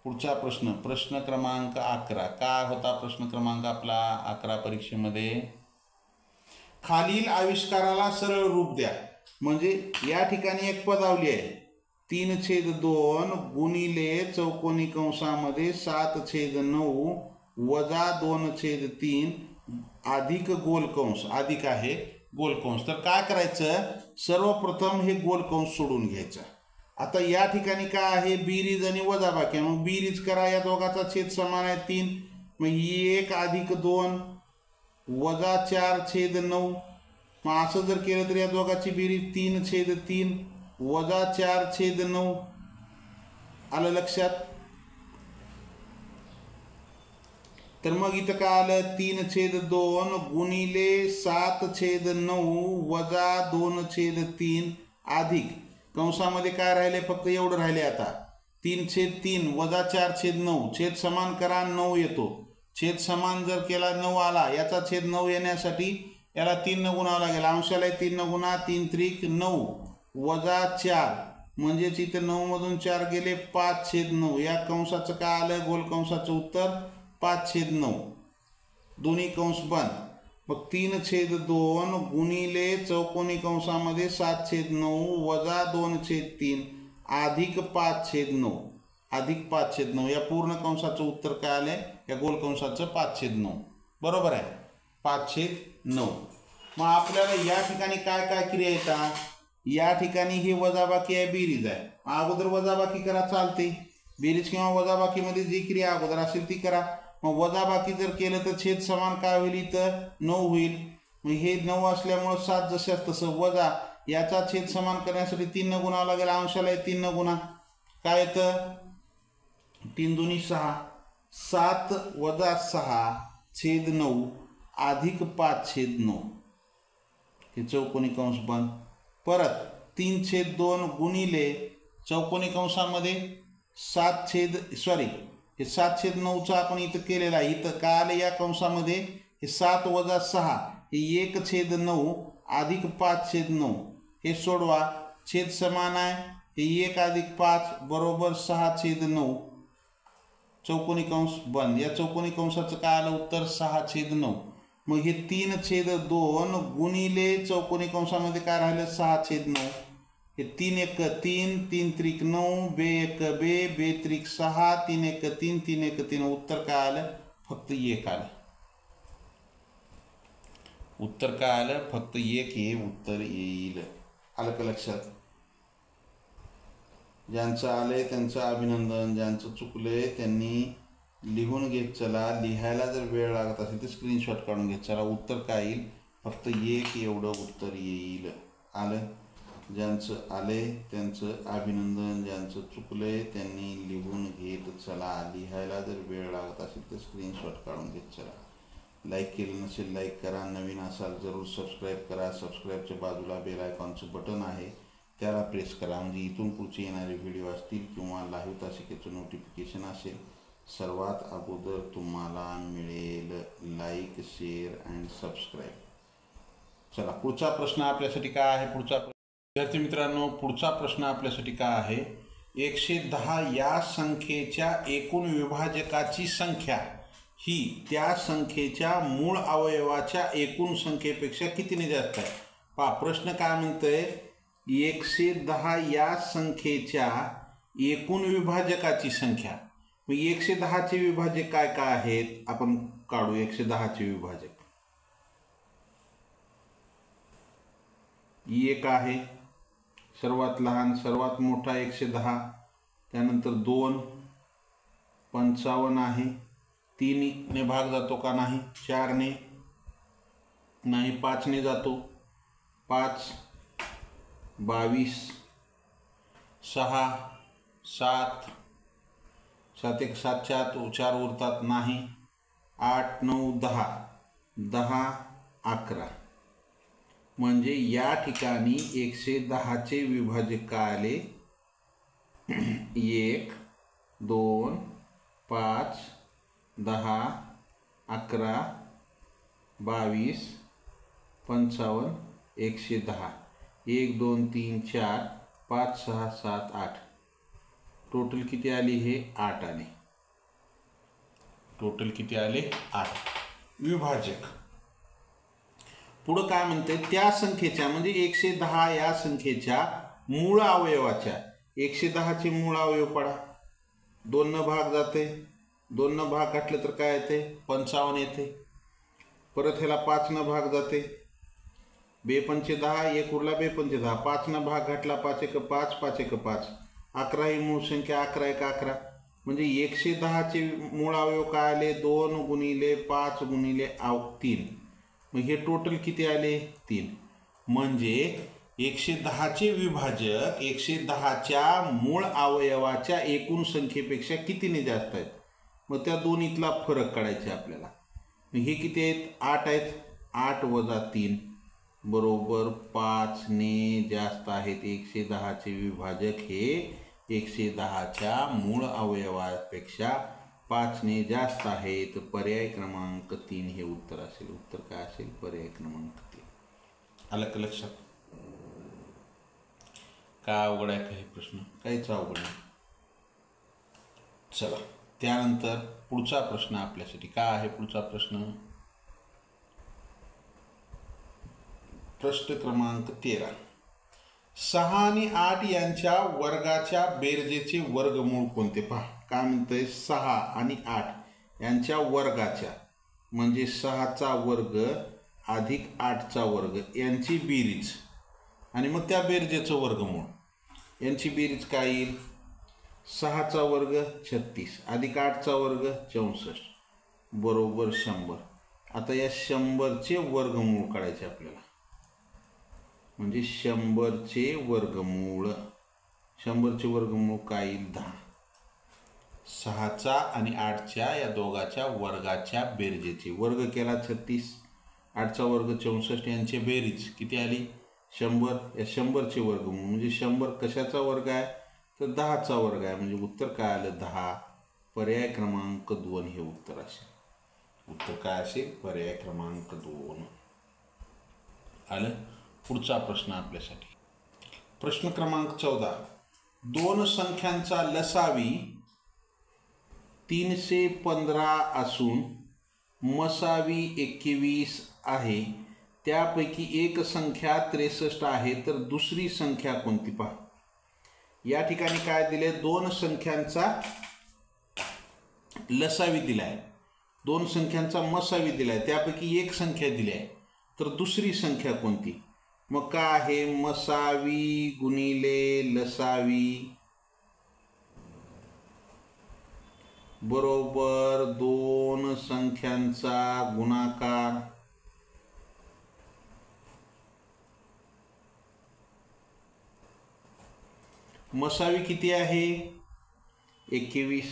[SPEAKER 1] पुढचा प्रश्न, प्रश्न क्रमांक 11. काय होता प्रश्न क्रमांक आपला 11 परीक्षेमध्ये? खालील आविष्काराला सरळ रूप द्या. म्हणजे या ठिकाणी एक पदावली आहे 3/2 गुणिले चौकोनी कंसामध्ये 7/9 वजा 2/3 अधिक गोल कंस. अधिक आहे गोल कंस. तर काय करायचं? सर्वप्रथम हे गोल कंस सोडून घ्यायचं. आता या ठिकाणी काय आहे? बेरीज आणि वजाबाकी. मग बेरीज करा. या दोघाचा छेद समान आहे 3. मग 1 अधिक 2 वजा 4/9. मग असं जर केलं तर या दोघाची बेरीज 3/3 वजा 4/9. आलं लक्षात? तर मग इथं काय आलं? 3/2 गुणिले 7/9 वजा 2/3 अधिक कंसामध्ये काय राहिले? फक्त एवढं राहिले. आता 3/3 वजा 4/9 छेद समान करा 9 येतो. छेद समान जर केला 9 आला. याचा छेद 9 येण्यासाठी याला 3 न गुणावं लागेल. अंशाला 3 न गुणा 3 त्रिक 9 वजा 4 म्हणजेच इथं 9 मधून 4 गेले 5/9. या कंसाचं काय आलं? गोल कंसाचं उत्तर 5/9. दोन्ही कंस बंद. मग 3/2 गुणिले चौकोनी कंसामध्ये 7/9 वजा 2/3 अधिक 5/9 अधिक 5/9. या पूर्ण कंसाचं उत्तर काय आलंय? या गोल कंसाचं 5/9. बरोबर आहे 5/9. मग आपल्याला या ठिकाणी काय काय क्रिया येतात? या ठिकाणी ही वजाबाकी आहे बेरीज आहे. अगोदर वजाबाकी करा चालते. बेरीज किंवा वजाबाकीमध्ये जी क्रिया अगोदर असेल ती करा. मग वजाबाकी जर केलं तर छेद समान काय होईल? इथं 9 होईल. मग हे 9 असल्यामुळं 7 जसं तसं वजा याचा छेद समान करण्यासाठी 3 न गुणावं लागेल. अंशाला 3 न गुणा काय येतं? 3 दुनी 6 7 वजा 6/9 अधिक 5/9. हे चौकोनी कंस बंद. परत 3/2 गुणिले चौकोनी कंसामध्ये 7/9चा आपण इथं केलेला आहे. इथं काय आलं? या कंसामध्ये हे 7 वजा 6 हे 1/9 अधिक 5/9. हे सोडवा. छेद समान आहे. हे 1 अधिक 5 बरोबर 6/9. चौकोनी कंस बंद. या चौकोनी कंसाचं काय आलं उत्तर? 6/9. मग हे 3/2 गुणिले चौकोनी कंसामध्ये काय राहिलं? 6/9. हे 3 1 3 3 त्रिक 9 बे 1 बे बे त्रिक 6 3 1 3 3 1 3. उत्तर काय आलं? फक्त 1 आलं. उत्तर काय आलं? फक्त 1 हे उत्तर येईल. आलं का लक्षात? ज्यांचं आलंय त्यांचं अभिनंदन. ज्यांचं चुकलंय त्यांनी लिहून घेत चला. लिहायला जर वेळ लागत असेल तर स्क्रीनशॉट काढून घेत चला. उत्तर काय येईल? फक्त 1 एवढं उत्तर येईल. आलं? ज्यांचं आले त्यांचं अभिनंदन. ज्यांचं चुकलंय त्यांनी लिहून घेत चला. लिहायला जर वेळ लागत असेल तर स्क्रीनशॉट काढून घेत चला. लाईक केलं नसेल लाईक करा. नवीन असाल जरूर सबस्क्राईब करा. सबस्क्राईबच्या बाजूला बेल आयकॉनचं बटन आहे त्याला प्रेस करा. म्हणजे इथून पुढचे येणारे व्हिडिओ असतील किंवा लाईव्ह तासिकेचं नोटिफिकेशन असेल सर्वात अगोदर तुम्हाला मिळेल. Like share and subscribe. चला पुढचा प्रश्न आपल्यासाठी काय आहे? पुढचा विद्यार्थी मित्रांनो पुढचा प्रश्न आपल्यासाठी काय आहे? 110 या संख्येच्या एकूण विभाजकाची संख्या ही त्या संख्येच्या मूळ अवयवाच्या एकूण संख्येपेक्षा कितीने जास्त आहे. पहा प्रश्न काय म्हणतोय, 110 या संख्येच्या एकूण विभाजकाची संख्या. मग 110चे विभाजक काय काय आहेत आपण काढू. 110चे विभाजक 1 आहे सर्वात लहान, सर्वात मोठा 110, त्यानंतर 2 55 आहे, 3 ने भाग जातो का नाही, 4 ने नाही, 5 ने जातो, 5 22, 6 7 7 1 7 4 उरतात नाही, 8 9 10 10 11. म्हणजे या ठिकाणी 110चे विभाजक काय आले, 1 2 5 10 11 22 55 110. 1 2 3 4 5 6 7 8. टोटल किती आली, हे 8 आले. टोटल किती आले, 8 विभाजक. पुढं काय म्हणते, त्या संख्येच्या म्हणजे 110 या संख्येच्या मूळ अवयवाच्या. 110चे मूळ अवयव पडा, 2 न भाग जाते, 2 न भाग घातलं तर काय येते, 55 येते. परत ह्याला 5 न भाग जाते, 2 पंचे 10, 1 उरला 2 पंचे 10, 5 न भाग घातला, 5 1 5 5 1 5. 11 ही मूळ संख्या, 11 1 11. म्हणजे 110चे मूळ अवयव काय आले, 2 गुणिले 5 गुणिले 3. मग हे टोटल किती आले, 3. म्हणजे 110चे विभाजक 110च्या मूळ अवयवाच्या एकूण संख्येपेक्षा कितीने जास्त आहेत. मग त्या दोन्हीतला फरक काढायचा आपल्याला. मग हे किती आहेत, 8 आहेत. 8 वजा 3 बरोबर 5 ने जास्त आहेत. 110चे विभाजक हे 110च्या मूळ अवयवापेक्षा 5 ने जास्त आहेत. पर्याय क्रमांक 3 हे उत्तर असेल. उत्तर काय असेल, पर्याय क्रमांक 3. आलं का लक्षात. काय अवघड आहे का हे प्रश्न, काहीच अवघड नाही. चला त्यानंतर पुढचा प्रश्न आपल्यासाठी काय आहे. पुढचा प्रश्न प्रश्न क्रमांक 13. 6 आणि 8 यांच्या वर्गाच्या बेरजेचे वर्गमूळ कोणते. पहा काय म्हणतंय, 6 आणि 8 यांच्या वर्गाच्या म्हणजे 6चा वर्ग अधिक 8चा वर्ग यांची बेरीज आणि मग त्या बेरजेचं वर्गमूळ. यांची बेरीज काय येईल, 6चा वर्ग 36 अधिक 8चा वर्ग 64 बरोबर 100. आता या 100चे वर्गमूळ काढायचे आपल्याला. म्हणजे 100चे वर्गमूळ, 100चे वर्गमूळ काय येईल, 10. 6चा आणि 8च्या या दोघाच्या वर्गाच्या बेरजेचे वर्ग केला 36, 8चा वर्ग 64, यांची बेरीज किती आली, 100. या 100चे वर्गमूळ म्हणजे 100 कशाचा वर्ग आहे, तर 10चा वर्ग आहे. म्हणजे उत्तर काय आलं, 10. पर्याय क्रमांक 2 हे उत्तर असेल. उत्तर काय असेल, पर्याय क्रमांक 2 आलं. पुढचा प्रश्न आपल्यासाठी प्रश्न क्रमांक 14. 2 संख्यांचा लसावी 315 असून मसावी 21 आहे. त्यापैकी एक संख्या 63 आहे, तर दुसरी संख्या कोणती. पहा या ठिकाणी काय दिले, 2 संख्यांचा लसावी दिलाय, 2 संख्यांचा मसावी दिलाय, त्यापैकी एक संख्या दिली आहे, तर दुसरी संख्या कोणती. मग काय आहे, मसावी गुणिले लसावी बरोबर 2 संख्यांचा गुणाकार मसावी किती आहे 21,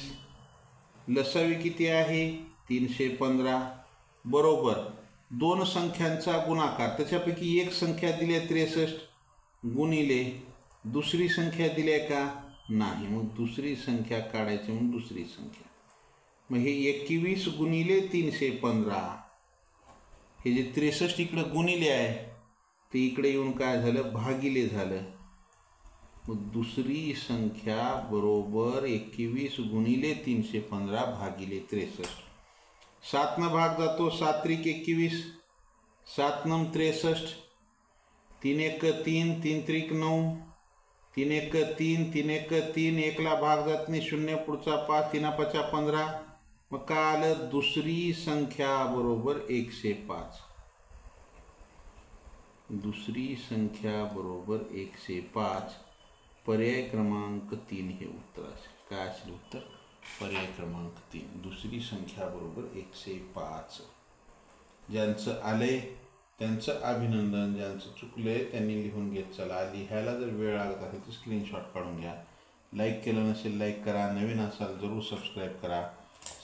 [SPEAKER 1] लसावी किती आहे 315 बरोबर 2 संख्यांचा गुणाकार. त्याच्यापैकी एक संख्या दिली आहे 63 गुणिले दुसरी संख्या दिली आहे का नाही. मग दुसरी संख्या काढायची म्हणून दुसरी संख्या. मग हे 21 गुणिले 315 हे जे 63 इकडे गुणिले आहे ते इकडे येऊन काय झालं भागिले झालं. मग दुसरी संख्या बरोबर 21 गुणिले 315 भागिले 63. 7 न भाग जातो, 7 त्रिक 21, 7 नम 63, 3 एक 3, 3 त्रिक 9, 3 एक 3, 3 एक 3, 1 ला भाग जात नाही, 0 पुढचा 5, 3 5 15. मग काय आलं, दुसरी संख्या बरोबर 105. दुसरी संख्या बरोबर 105. पर्याय क्रमांक 3 हे उत्तर असेल. काय असेल उत्तर? पर्याय क्रमांक 3, दुसरी संख्या बरोबर 105. ज्यांचं आले त्यांचं अभिनंदन, ज्यांचं चुकले त्यांनी लिहून घेत चला. लिहायला जर वेळ लागत असेल तर स्क्रीनशॉट काढून घ्या. लाईक केलं नसेल लाईक करा, नवीन असाल जरूर सबस्क्राईब करा.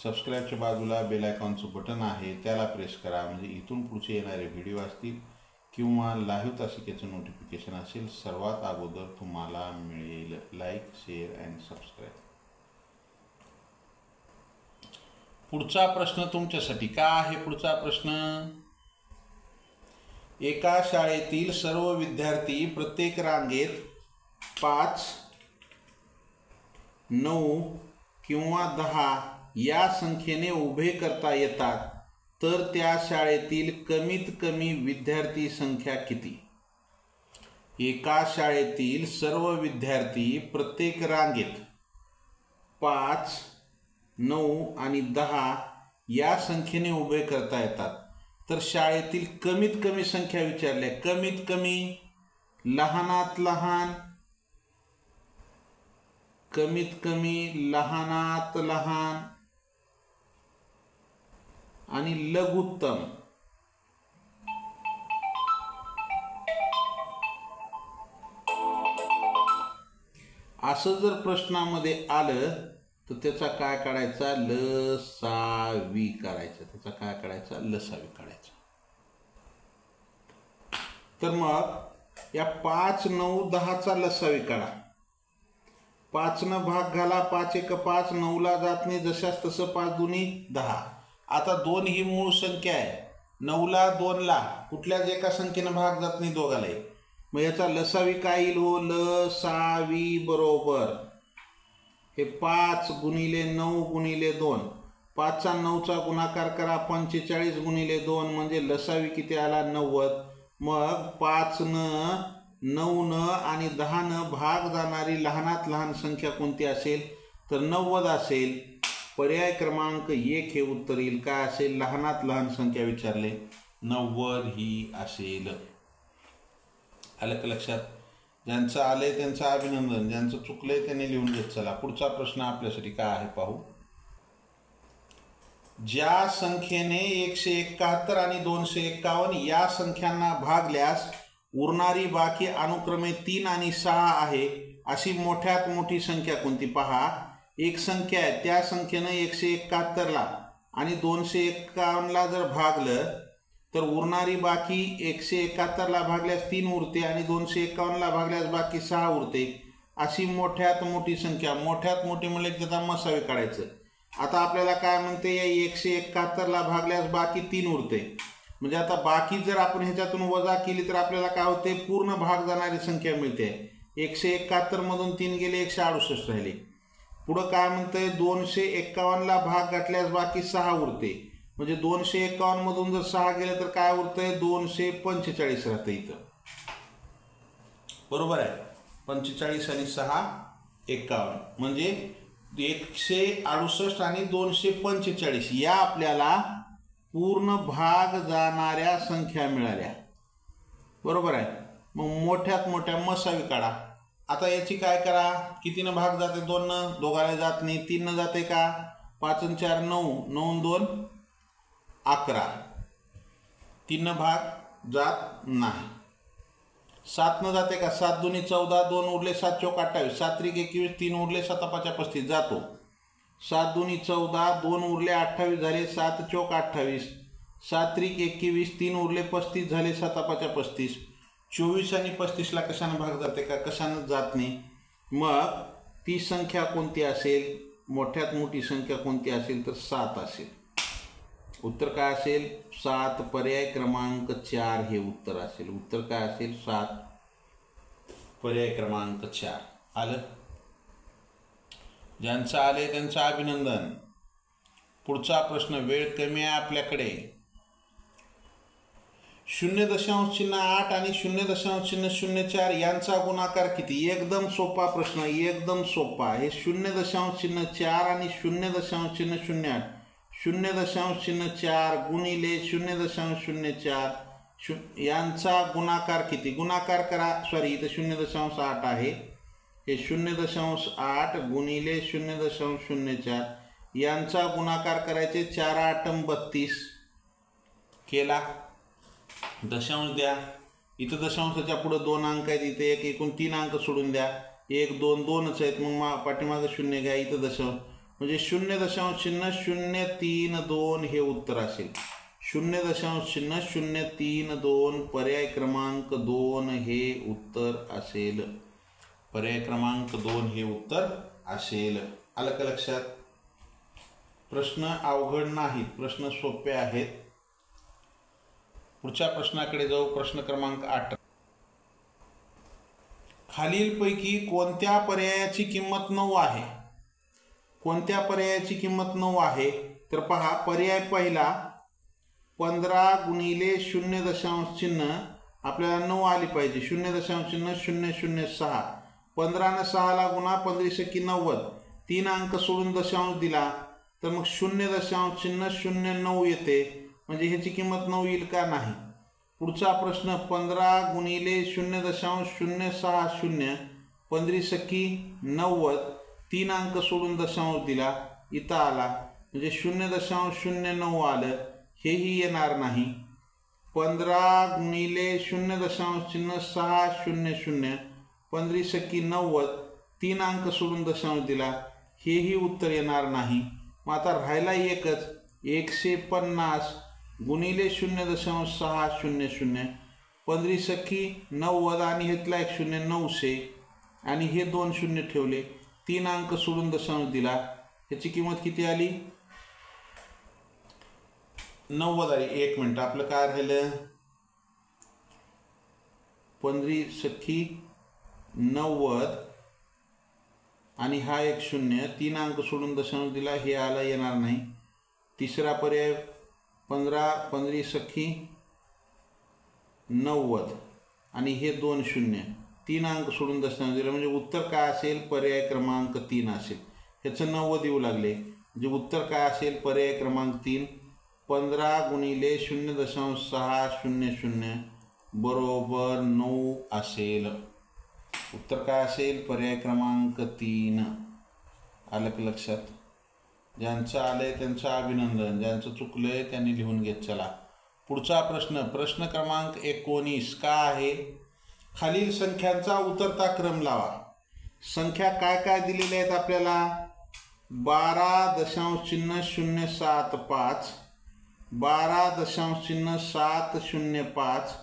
[SPEAKER 1] सबस्क्राईबच्या बाजूला बेल आयकॉनचं बटन आहे, त्याला प्रेस करा, म्हणजे इथून पुढचे येणारे व्हिडिओ असतील किंवा लाईव्ह तासिकेचं नोटिफिकेशन असेल सर्वात अगोदर तुम्हाला मिळेल. Like, share and subscribe. पुढचा प्रश्न तुमच्यासाठी काय आहे? पुढचा प्रश्न, एका शाळेतील सर्व विद्यार्थी प्रत्येक रांगेत 5, 9 किंवा 10 या संख्येने उभे करता येतात, तर त्या शाळेतील कमीत कमी विद्यार्थी संख्या किती? एका शाळेतील सर्व विद्यार्थी प्रत्येक रांगेत 5, 9 आणि 10 या संख्येने उभे करता येतात, तर शाळेतील कमीत कमी संख्या विचारल्या. कमीत कमी, लहानात लहान, कमीत कमी, लहानात लहान आणि लघुत्तम. असं जर प्रश्नामध्ये आलं तर त्याचा काय काढायचा? लसावी काढायचा. त्याचा काय काढायचा? लसावी काढायचा. तर मग या 5, 9, 10चा लसावी काढा. 5 न भाग घाला, 5 एक 5, 9 ला जात नाही, जशास तसं 5 दुनी 10. आता 2 ही मूळ संख्या आहे. 9 ला 2 ला कुठल्याच एका संख्येनं भाग जात नाही दोघालाही. मग याचा लसावी काय येईल हो? लसावी बरोबर हे 5 गुणिले 9 गुणिले 2. 5 चा 9चा गुणाकार करा, 45 गुणिले 2 म्हणजे लसावी किती आला? 90. मग 5 न, 9 न आणि 10 न भाग जाणारी लहानात लहान संख्या कोणती असेल? तर 90 असेल. पर्याय क्रमांक 1 हे उत्तर येईल. काय असेल? लहानात लहान संख्या विचारले, 90 ही असेल. आलं का लक्षात? ज्यांचं आलंय त्यांचं अभिनंदन, ज्यांचं चुकलंय त्यांनी लिहून घेत चला. पुढचा प्रश्न आपल्यासाठी काय आहे पाहू. ज्या संख्येने 171 आणि 251 या संख्यांना भागल्यास उरणारी बाकी अनुक्रमे 3 आणि 6 आहे, अशी मोठ्यात मोठी संख्या कोणती? पहा, एक संख्या आहे, त्या संख्येनं 171ला आणि 251ला जर भागलं तर उरणारी बाकी 171ला भागल्यास 3 उरते आणि 251ला भागल्यास बाकी 6 उरते. अशी मोठ्यात मोठी संख्या. मोठ्यात मोठी म्हणजे त्याचा मसावी काढायचं. आता आपल्याला काय म्हणते? या 171ला भागल्यास बाकी 3 उरते. म्हणजे आता बाकी जर आपण ह्याच्यातून वजा केली तर आपल्याला काय होते? पूर्ण भाग जाणारी संख्या मिळते. 171 मधून 3 गेले, 168 राहिले. पुढं काय म्हणतंय? 251ला भाग घातल्यास बाकी 6 उरते. म्हणजे 251 मधून जर 6 गेले तर काय उरतंय? 245 राहतं इथं. बरोबर आहे. 45 आणि 6 51 म्हणजे 168 आणि 245 या आपल्याला पूर्ण भाग जाणाऱ्या संख्या मिळाल्या. बरोबर आहे. मग मोठ्यात मोठ्या मसावी काढा. आता याची काय करा? कितीनं भाग जाते? 2 न, दोघाला जात नाही. 3 न जाते का? 5 आणि 4 9, 9 आणि 2 11. 3 न भाग जात नाही. 7 न जाते का? 7 दुनी 14, 2 उरले, 7 चौक 28, 7 त्रिक 21, 3 उरले, 7 5 35 जातो. 7 दुनी 14, 2 उरले, 28 झाले, 7 चौक 28, 7 त्रिक 21, 3 उरले, 35 झाले, 7 5 35. 24 आणि 35ला कशानं भाग जाते का? कशानं जात नाही. मग ती संख्या कोणती असेल? मोठ्यात मोठी संख्या कोणती असेल? तर 7 असेल. उत्तर काय असेल? 7. पर्याय क्रमांक 4 हे उत्तर असेल. उत्तर काय असेल? 7. पर्याय क्रमांक 4. आलं? ज्यांचं आले त्यांचं अभिनंदन. पुढचा प्रश्न, वेळ कमी आहे आपल्याकडे. 0.8 आणि 0.04 यांचा गुणाकार किती? एकदम सोपा प्रश्न, एकदम सोपा. हे 0.4 आणि 0.08 0.4 गुणिले 0.04 यांचा गुणाकार किती? गुणाकार करा. सॉरी, इथं 0.8 आहे. हे 0.8 गुणिले 0.04 यांचा गुणाकार करायचे. 4 8 32 केला. दशांश द्या. इथं दशांशाच्या पुढे 2 अंक आहेत, इथे एक, एकूण 3 अंक सोडून द्या. 1 2 2च आहेत, मग पाठीमागं 0 घ्या. इथं दशांश म्हणजे 0.032 हे उत्तर असेल. 0.032 पर्याय क्रमांक 2 हे उत्तर असेल. पर्याय क्रमांक 2 हे उत्तर असेल. आलं का लक्षात? प्रश्न अवघड नाहीत, प्रश्न सोपे आहेत. पुढच्या प्रश्नाकडे जाऊ. प्रश्न क्रमांक 8. खालीलपैकी कोणत्या पर्यायाची किंमत 9 आहे? कोणत्या पर्यायाची किंमत 9 आहे? तर पहा, पर्याय पहिला 15 गुणिले 0.चिन्ह आपल्याला 9 आली पाहिजे. 0.006 15 ने 6ला गुणा, 15 90 3 अंक सोडून दशांश दिला तर मग 0.09 येते. म्हणजे ह्याची किंमत 9 येईल का? नाही. पुढचा प्रश्न, 15 गुणिले 0.060 15 90 3 अंक सोडून दशांश दिला, इथं आला म्हणजे 0.09 आलं. हेही येणार नाही. 15 गुणिले 0.600 15 90 3 अंक सोडून दशांश दिला, हेही उत्तर येणार नाही. मग आता राहिला एकच, 150 गुणिले 0.600 15 90 आणि घेतला 1 0 900 आणि हे 2 शून्य ठेवले, 3 अंक सोडून दशांश दिला, ह्याची किंमत किती आली? 90 आली. 1 मिनिट, आपलं काय राहिलं? 15 90 आणि हा 1 0 3 अंक सोडून दशांश दिला, हे आला, येणार नाही. तिसरा पर्याय 15 90 आणि हे 2 0 3 अंक सोडून दशांश दिला, म्हणजे उत्तर काय असेल? पर्याय क्रमांक 3 असेल. ह्याचं 90 येऊ लागले, म्हणजे उत्तर काय असेल? पर्याय क्रमांक 3. 15 गुणिले 0.600 बरोबर 9 असेल. उत्तर काय असेल? पर्याय क्रमांक 3. आलं का लक्षात? ज्यांचं आलंय त्यांचं अभिनंदन, ज्यांचं चुकलंय त्यांनी लिहून घेत चला. पुढचा प्रश्न, प्रश्न क्रमांक 19 का आहे? खालील संख्यांचा उतरता क्रम लावा. संख्या काय काय दिलेल्या आहेत आपल्याला? 12.075 12.705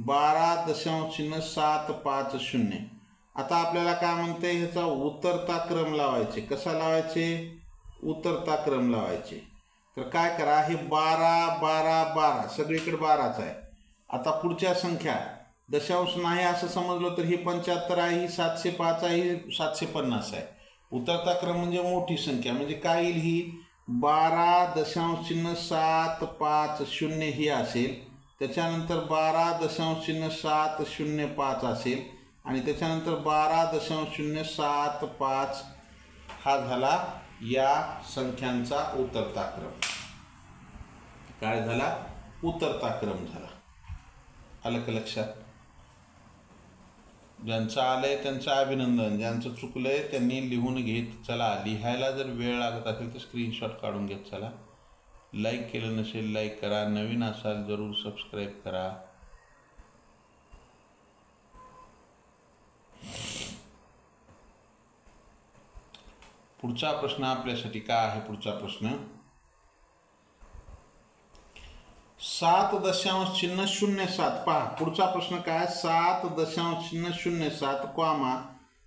[SPEAKER 1] 12.750. आता आपल्याला काय म्हणते? ह्याचा उतरता क्रम लावायचे. कसा लावायचे? उतरता क्रम लावायचे. तर काय करा, हे 12 12 12 सगळीकडे 12च आहे. आता पुढच्या संख्या दशांश नाही असं समजलं तर ही 75 आहे, ही 705 आहे, ही 750 आहे. उतरता क्रम म्हणजे मोठी संख्या, म्हणजे काय येईल? ही 12.750 ही असेल, त्याच्यानंतर 12.705 असेल आणि त्याच्यानंतर 12.075 हा झाला या संख्यांचा उतरता क्रम. काय झाला? उतरता क्रम झाला. आलं का लक्षात? ज्यांचं आलंय त्यांचं अभिनंदन, ज्यांचं चुकलंय त्यांनी लिहून घेत चला. लिहायला जर वेळ लागत असेल तर स्क्रीनशॉट काढून घेत चला. लाईक केलं नसेल लाईक करा, नवीन असाल जरूर सबस्क्राईब करा. पुढचा प्रश्न आपल्यासाठी काय आहे? पुढचा प्रश्न 7.07. पहा पुढचा प्रश्न काय? 7.007 कॉमा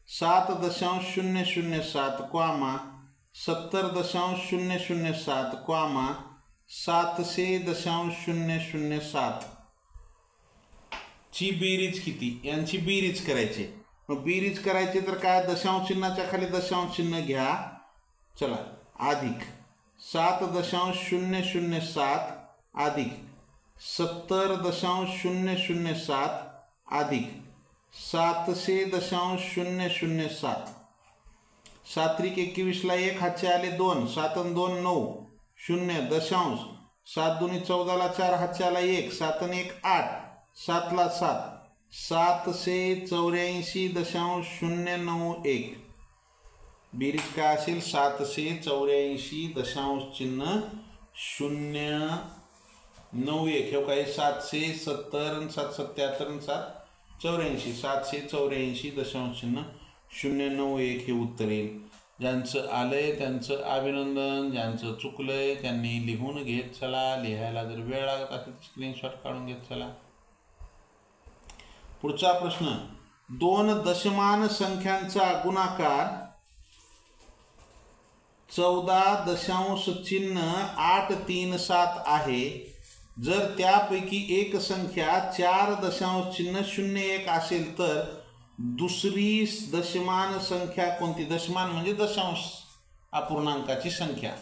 [SPEAKER 1] 7.007 कॉमा 70.007 कॉमा 700.007 ची बेरीज किती? यांची बेरीज करायची. मग बेरीज करायची तर काय? दशांश चिन्हाच्या खाली दशांश चिन्ह घ्या. चला, अधिक 7.007 अधिक 70.007 अधिक 700.007. 7 21 ला 1 हातचे आले 2, 7 आणि 2 9, 0 दशांश, 7 दुनी 14 ला 4 हातचे आला 1, 7 आणि 1 8, 7 ला 7, 784.091. बेरीज काय असेल 784.091. हे काय 770 आणि 777 आणि 784, 784.091 हे उत्तर येईल. ज्यांचं आलंय त्यांचं अभिनंदन, ज्यांचं चुकलंय त्यांनी लिहून घेत चला. लिहायला जर वेळ लागत असेल तर स्क्रीनशॉट काढून घेत चला. पुढचा प्रश्न, 2 दशमान संख्यांचा गुणाकार 14.837 आहे. जर त्यापैकी एक संख्या 4.01 असेल तर दुसरी दशमान संख्या कोणती? दशमान म्हणजे दशांश अपूर्णांकाची संख्या.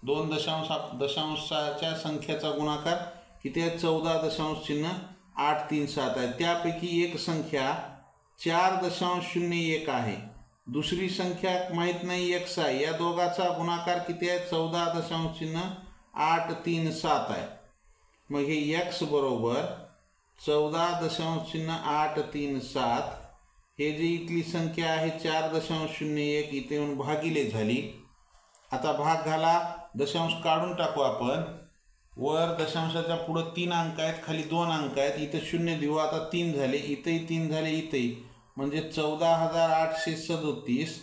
[SPEAKER 1] 2 दशांशाच्या संख्येचा गुणाकार किती आहे? 14.837 आहे. त्यापैकी एक संख्या 4.01 आहे, दुसरी संख्या माहीत नाही x आहे. या दोघाचा गुणाकार किती आहे? 14.837 आहे. मग हे x बरोबर 14.837 हे जी इथली संख्या आहे 4.01 इथे येऊन भागिले झाली. आता भाग झाला, दशांश काढून टाकू आपण. वर दशांशाच्या पुढे 3 अंक आहेत, खाली 2 अंक आहेत. इथं 0 देऊ. आता 3 झाले, इथेही 3 झाले, इथेही. म्हणजे 14,837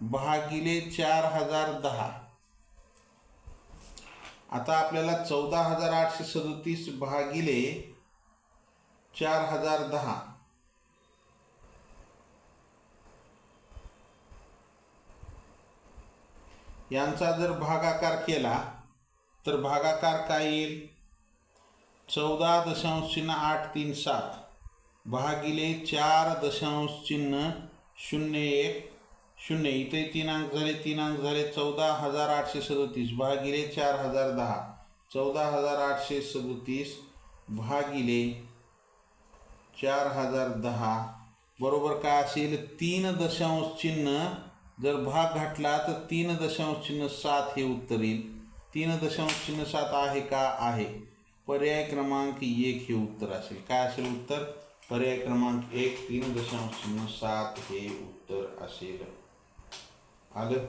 [SPEAKER 1] भागिले 4010. आता आपल्याला 14,837 भागिले 4010 यांचा जर भागाकार केला तर भागाकार काय येईल? 14.837 भागिले 4.01 0. इथे 3 अंक झाले, 3 अंक झाले. 14,837 भागिले 4010. 14,837 भागिले 4010 बरोबर काय असेल? 3 दशांश चिन्ह. जर भाग घातला तर 3 दशांश चिन्ह 7 हे उत्तर येईल. 3 दशांश चिन्ह 7 आहे का? आहे. पर्याय क्रमांक 1 हे उत्तर असेल. काय असेल उत्तर? पर्याय क्रमांक 1 3 दशांश चिन्ह 7 हे उत्तर असेल. आलं?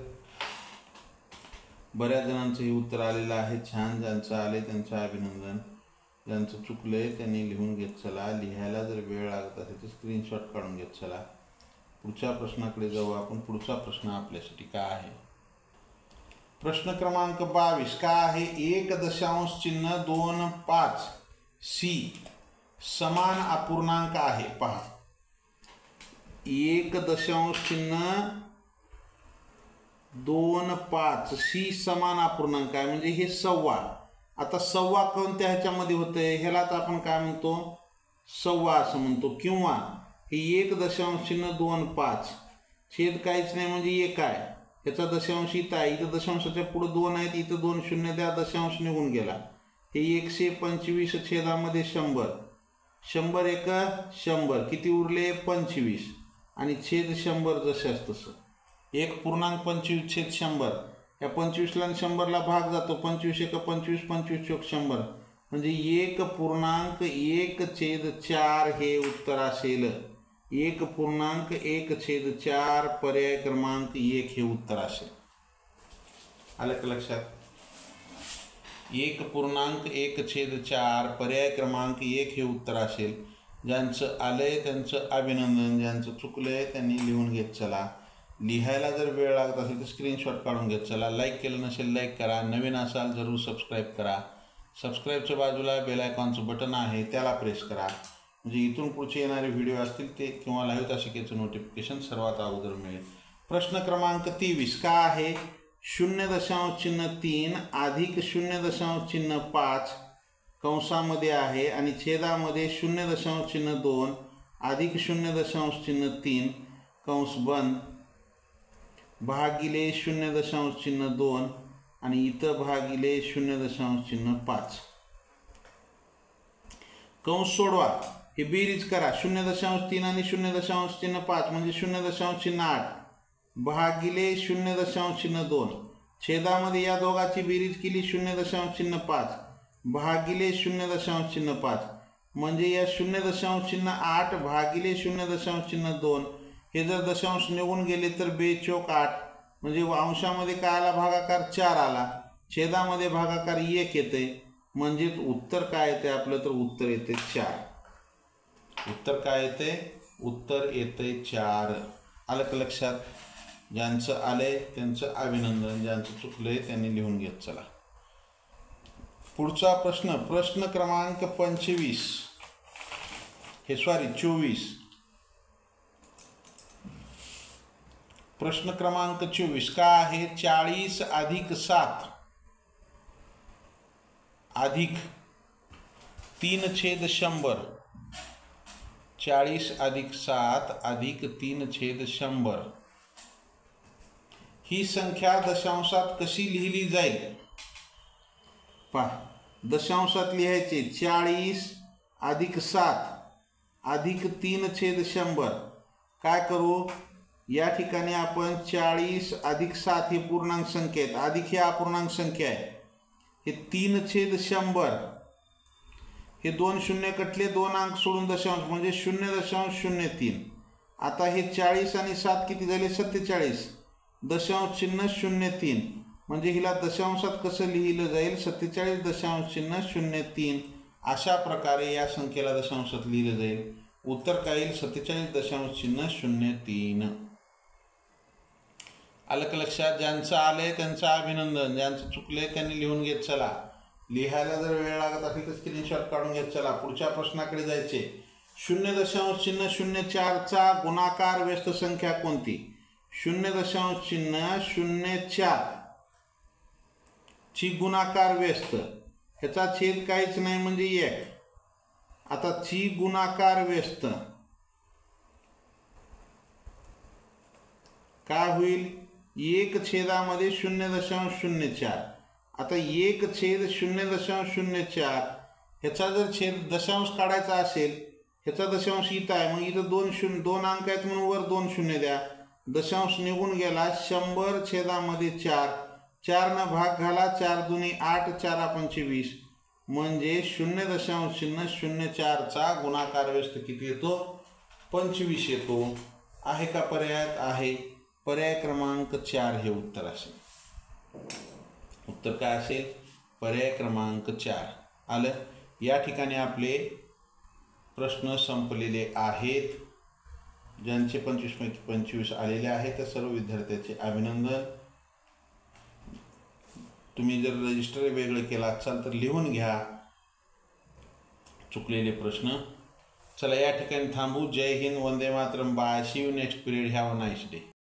[SPEAKER 1] बऱ्याच जणांचं हे उत्तर आलेलं आहे. छान. ज्यांचं आले त्यांचं अभिनंदन. ज्यांचं चुकलंय त्यांनी लिहून घेत चला. लिहायला जर वेळ लागत असेल तर स्क्रीनशॉट काढून घेत चला. पुढच्या प्रश्नाकडे जाऊ आपण. पुढचा प्रश्न आपल्यासाठी काय आहे? प्रश्न क्रमांक 22 काय आहे? 1.25 सी समान अपूर्णांक आहे. पहा, 1.25 सी समान अपूर्णांक आहे म्हणजे हे सव्वा. आता सव्वा कोणत्या ह्याच्यामध्ये होतंय? ह्यालाच आपण काय म्हणतो? सव्वा असं म्हणतो. किंवा हे 1.25 छेद काहीच नाही म्हणजे 1 आहे. ह्याचा दशांश इथं आहे. इथं दशांशाच्या पुढे 2 आहेत, इथं 2 शून्य द्या, दशांश निघून गेला. हे 125 छेदामध्ये 100. 100 एक 100 किती उरले? 25 आणि छेद 100 जशाच तसं. 1.25 छेद 100. या 25ला आणि 100ला भाग जातो. 25 एक 25, 25 चोक 100 म्हणजे 1.1 छेद 4 हे उत्तर असेल. 1.1 छेद 4 पर्याय क्रमांक 1 हे उत्तर असेल. आलं का लक्षात? 1.1 छेद 4 पर्याय क्रमांक 1 हे उत्तर असेल. ज्यांचं आलंय त्यांचं अभिनंदन, ज्यांचं चुकलंय त्यांनी लिहून घेत चला. लिहायला जर वेळ लागत असेल तर स्क्रीनशॉट काढून घेत चला. लाईक केलं नसेल लाईक करा. नवीन असाल जरूर सबस्क्राईब करा. सबस्क्राईबच्या बाजूला बेल आयकॉनचं बटन आहे, त्याला प्रेस करा म्हणजे इथून पुढचे येणारे व्हिडिओ असतील ते किंवा लाईव्ह तासिकेचं नोटिफिकेशन सर्वात अगोदर मिळेल. प्रश्न क्रमांक 23 काय आहे? 0.3 अधिक 0.5 कंसामध्ये आहे आणि छेदामध्ये 0.2 अधिक 0.3 कंस बंद भागिले 0.2 आणि इथं भागिले 0.5 कंस सोडवा, हे बेरीज करा. 0.3 आणि 0.5 म्हणजे 0.8 भागिले 0.2 छेदामध्ये या दोघाची बेरीज केली 0.5 भागिले 0.5 म्हणजे या 0.8 भागिले 0.2 हे जर दशांश निघून गेले तर 2×8 म्हणजे अंशामध्ये काय आला, भागाकार 4 आला, छेदामध्ये भागाकार 1 येते. म्हणजे उत्तर काय येते आपलं, तर उत्तर येते 4. उत्तर काय येते, उत्तर येते 4. आलं का लक्षात? ज्यांचं आले त्यांचं अभिनंदन, ज्यांचं चुकले त्यांनी लिहून घेत चला. पुढचा प्रश्न, प्रश्न क्रमांक 24 हे 24. प्रश्न क्रमांक 24 काय आहे, 40 अधिक 7 अधिक 3/100. 40 अधिक 7 अधिक 3/100 ही संख्या दशांशात कशी लिहिली जाईल? पहा, दशांशात लिहायचे 40 अधिक 7 अधिक 3/100. काय करू, या ठिकाणी आपण 40 अधिक 7 ही पूर्णांक संख्या आहेत, अधिक ही अपूर्णांक संख्या आहे. हे 3/100 हे 2 शून्य कटले, 2 अंक सोडून दशांश म्हणजे 0.03. आता हे 40 आणि 7 किती झाले, 47. दशांश चिन्ह 03 म्हणजे हिला दशांशात कसं लिहिलं जाईल, 47.03. अशा प्रकारे या संख्येला दशांशात लिहिलं जाईल. उत्तर काय येईल, 47.03. आलं का लक्षात? ज्यांचं आले त्यांचं अभिनंदन, ज्यांचं चुकले त्यांनी लिहून घेत चला. लिहायला जर वेळ लागत असेल तर स्क्रीनशॉट काढून घेत चला. पुढच्या प्रश्नाकडे जायचे. 0.04चा गुणाकार व्यस्त संख्या कोणती? 0.04 ची गुणाकार व्यस्त, ह्याचा छेद काहीच नाही म्हणजे 1. आता ची गुणाकार व्यस्त काय होईल, 1 छेदामध्ये 0.04. आता 1/0.04 ह्याचा जर छेद दशांश काढायचा असेल, ह्याचा दशांश इथं आहे, मग इथं 2 अंक आहेत म्हणून वर 2 शून्य द्या. दशांश निघून गेला, 100 छेदामध्ये 4, 4 भाग घाला, 4 दुनी 8, 4 25 म्हणजे 0.04चा गुणाकार व्यस्त किती येतो, 25 येतो. आहे का पर्यायात? आहे. पर्याय क्रमांक 4 हे उत्तर असेल. उत्तर काय असेल, पर्याय क्रमांक 4. आलं. या ठिकाणी आपले प्रश्न संपलेले आहेत. ज्यांचे 25 पैकी 25 आलेले आहेत त्या सर्व विद्यार्थ्यांचे अभिनंदन. तुम्ही जर रजिस्टर वेगळं केला असाल तर लिहून घ्या चुकलेले प्रश्न. चला या ठिकाणी थांबू. जय हिंद, वंदे मातरम. Bye. See you next period. Have a nice day.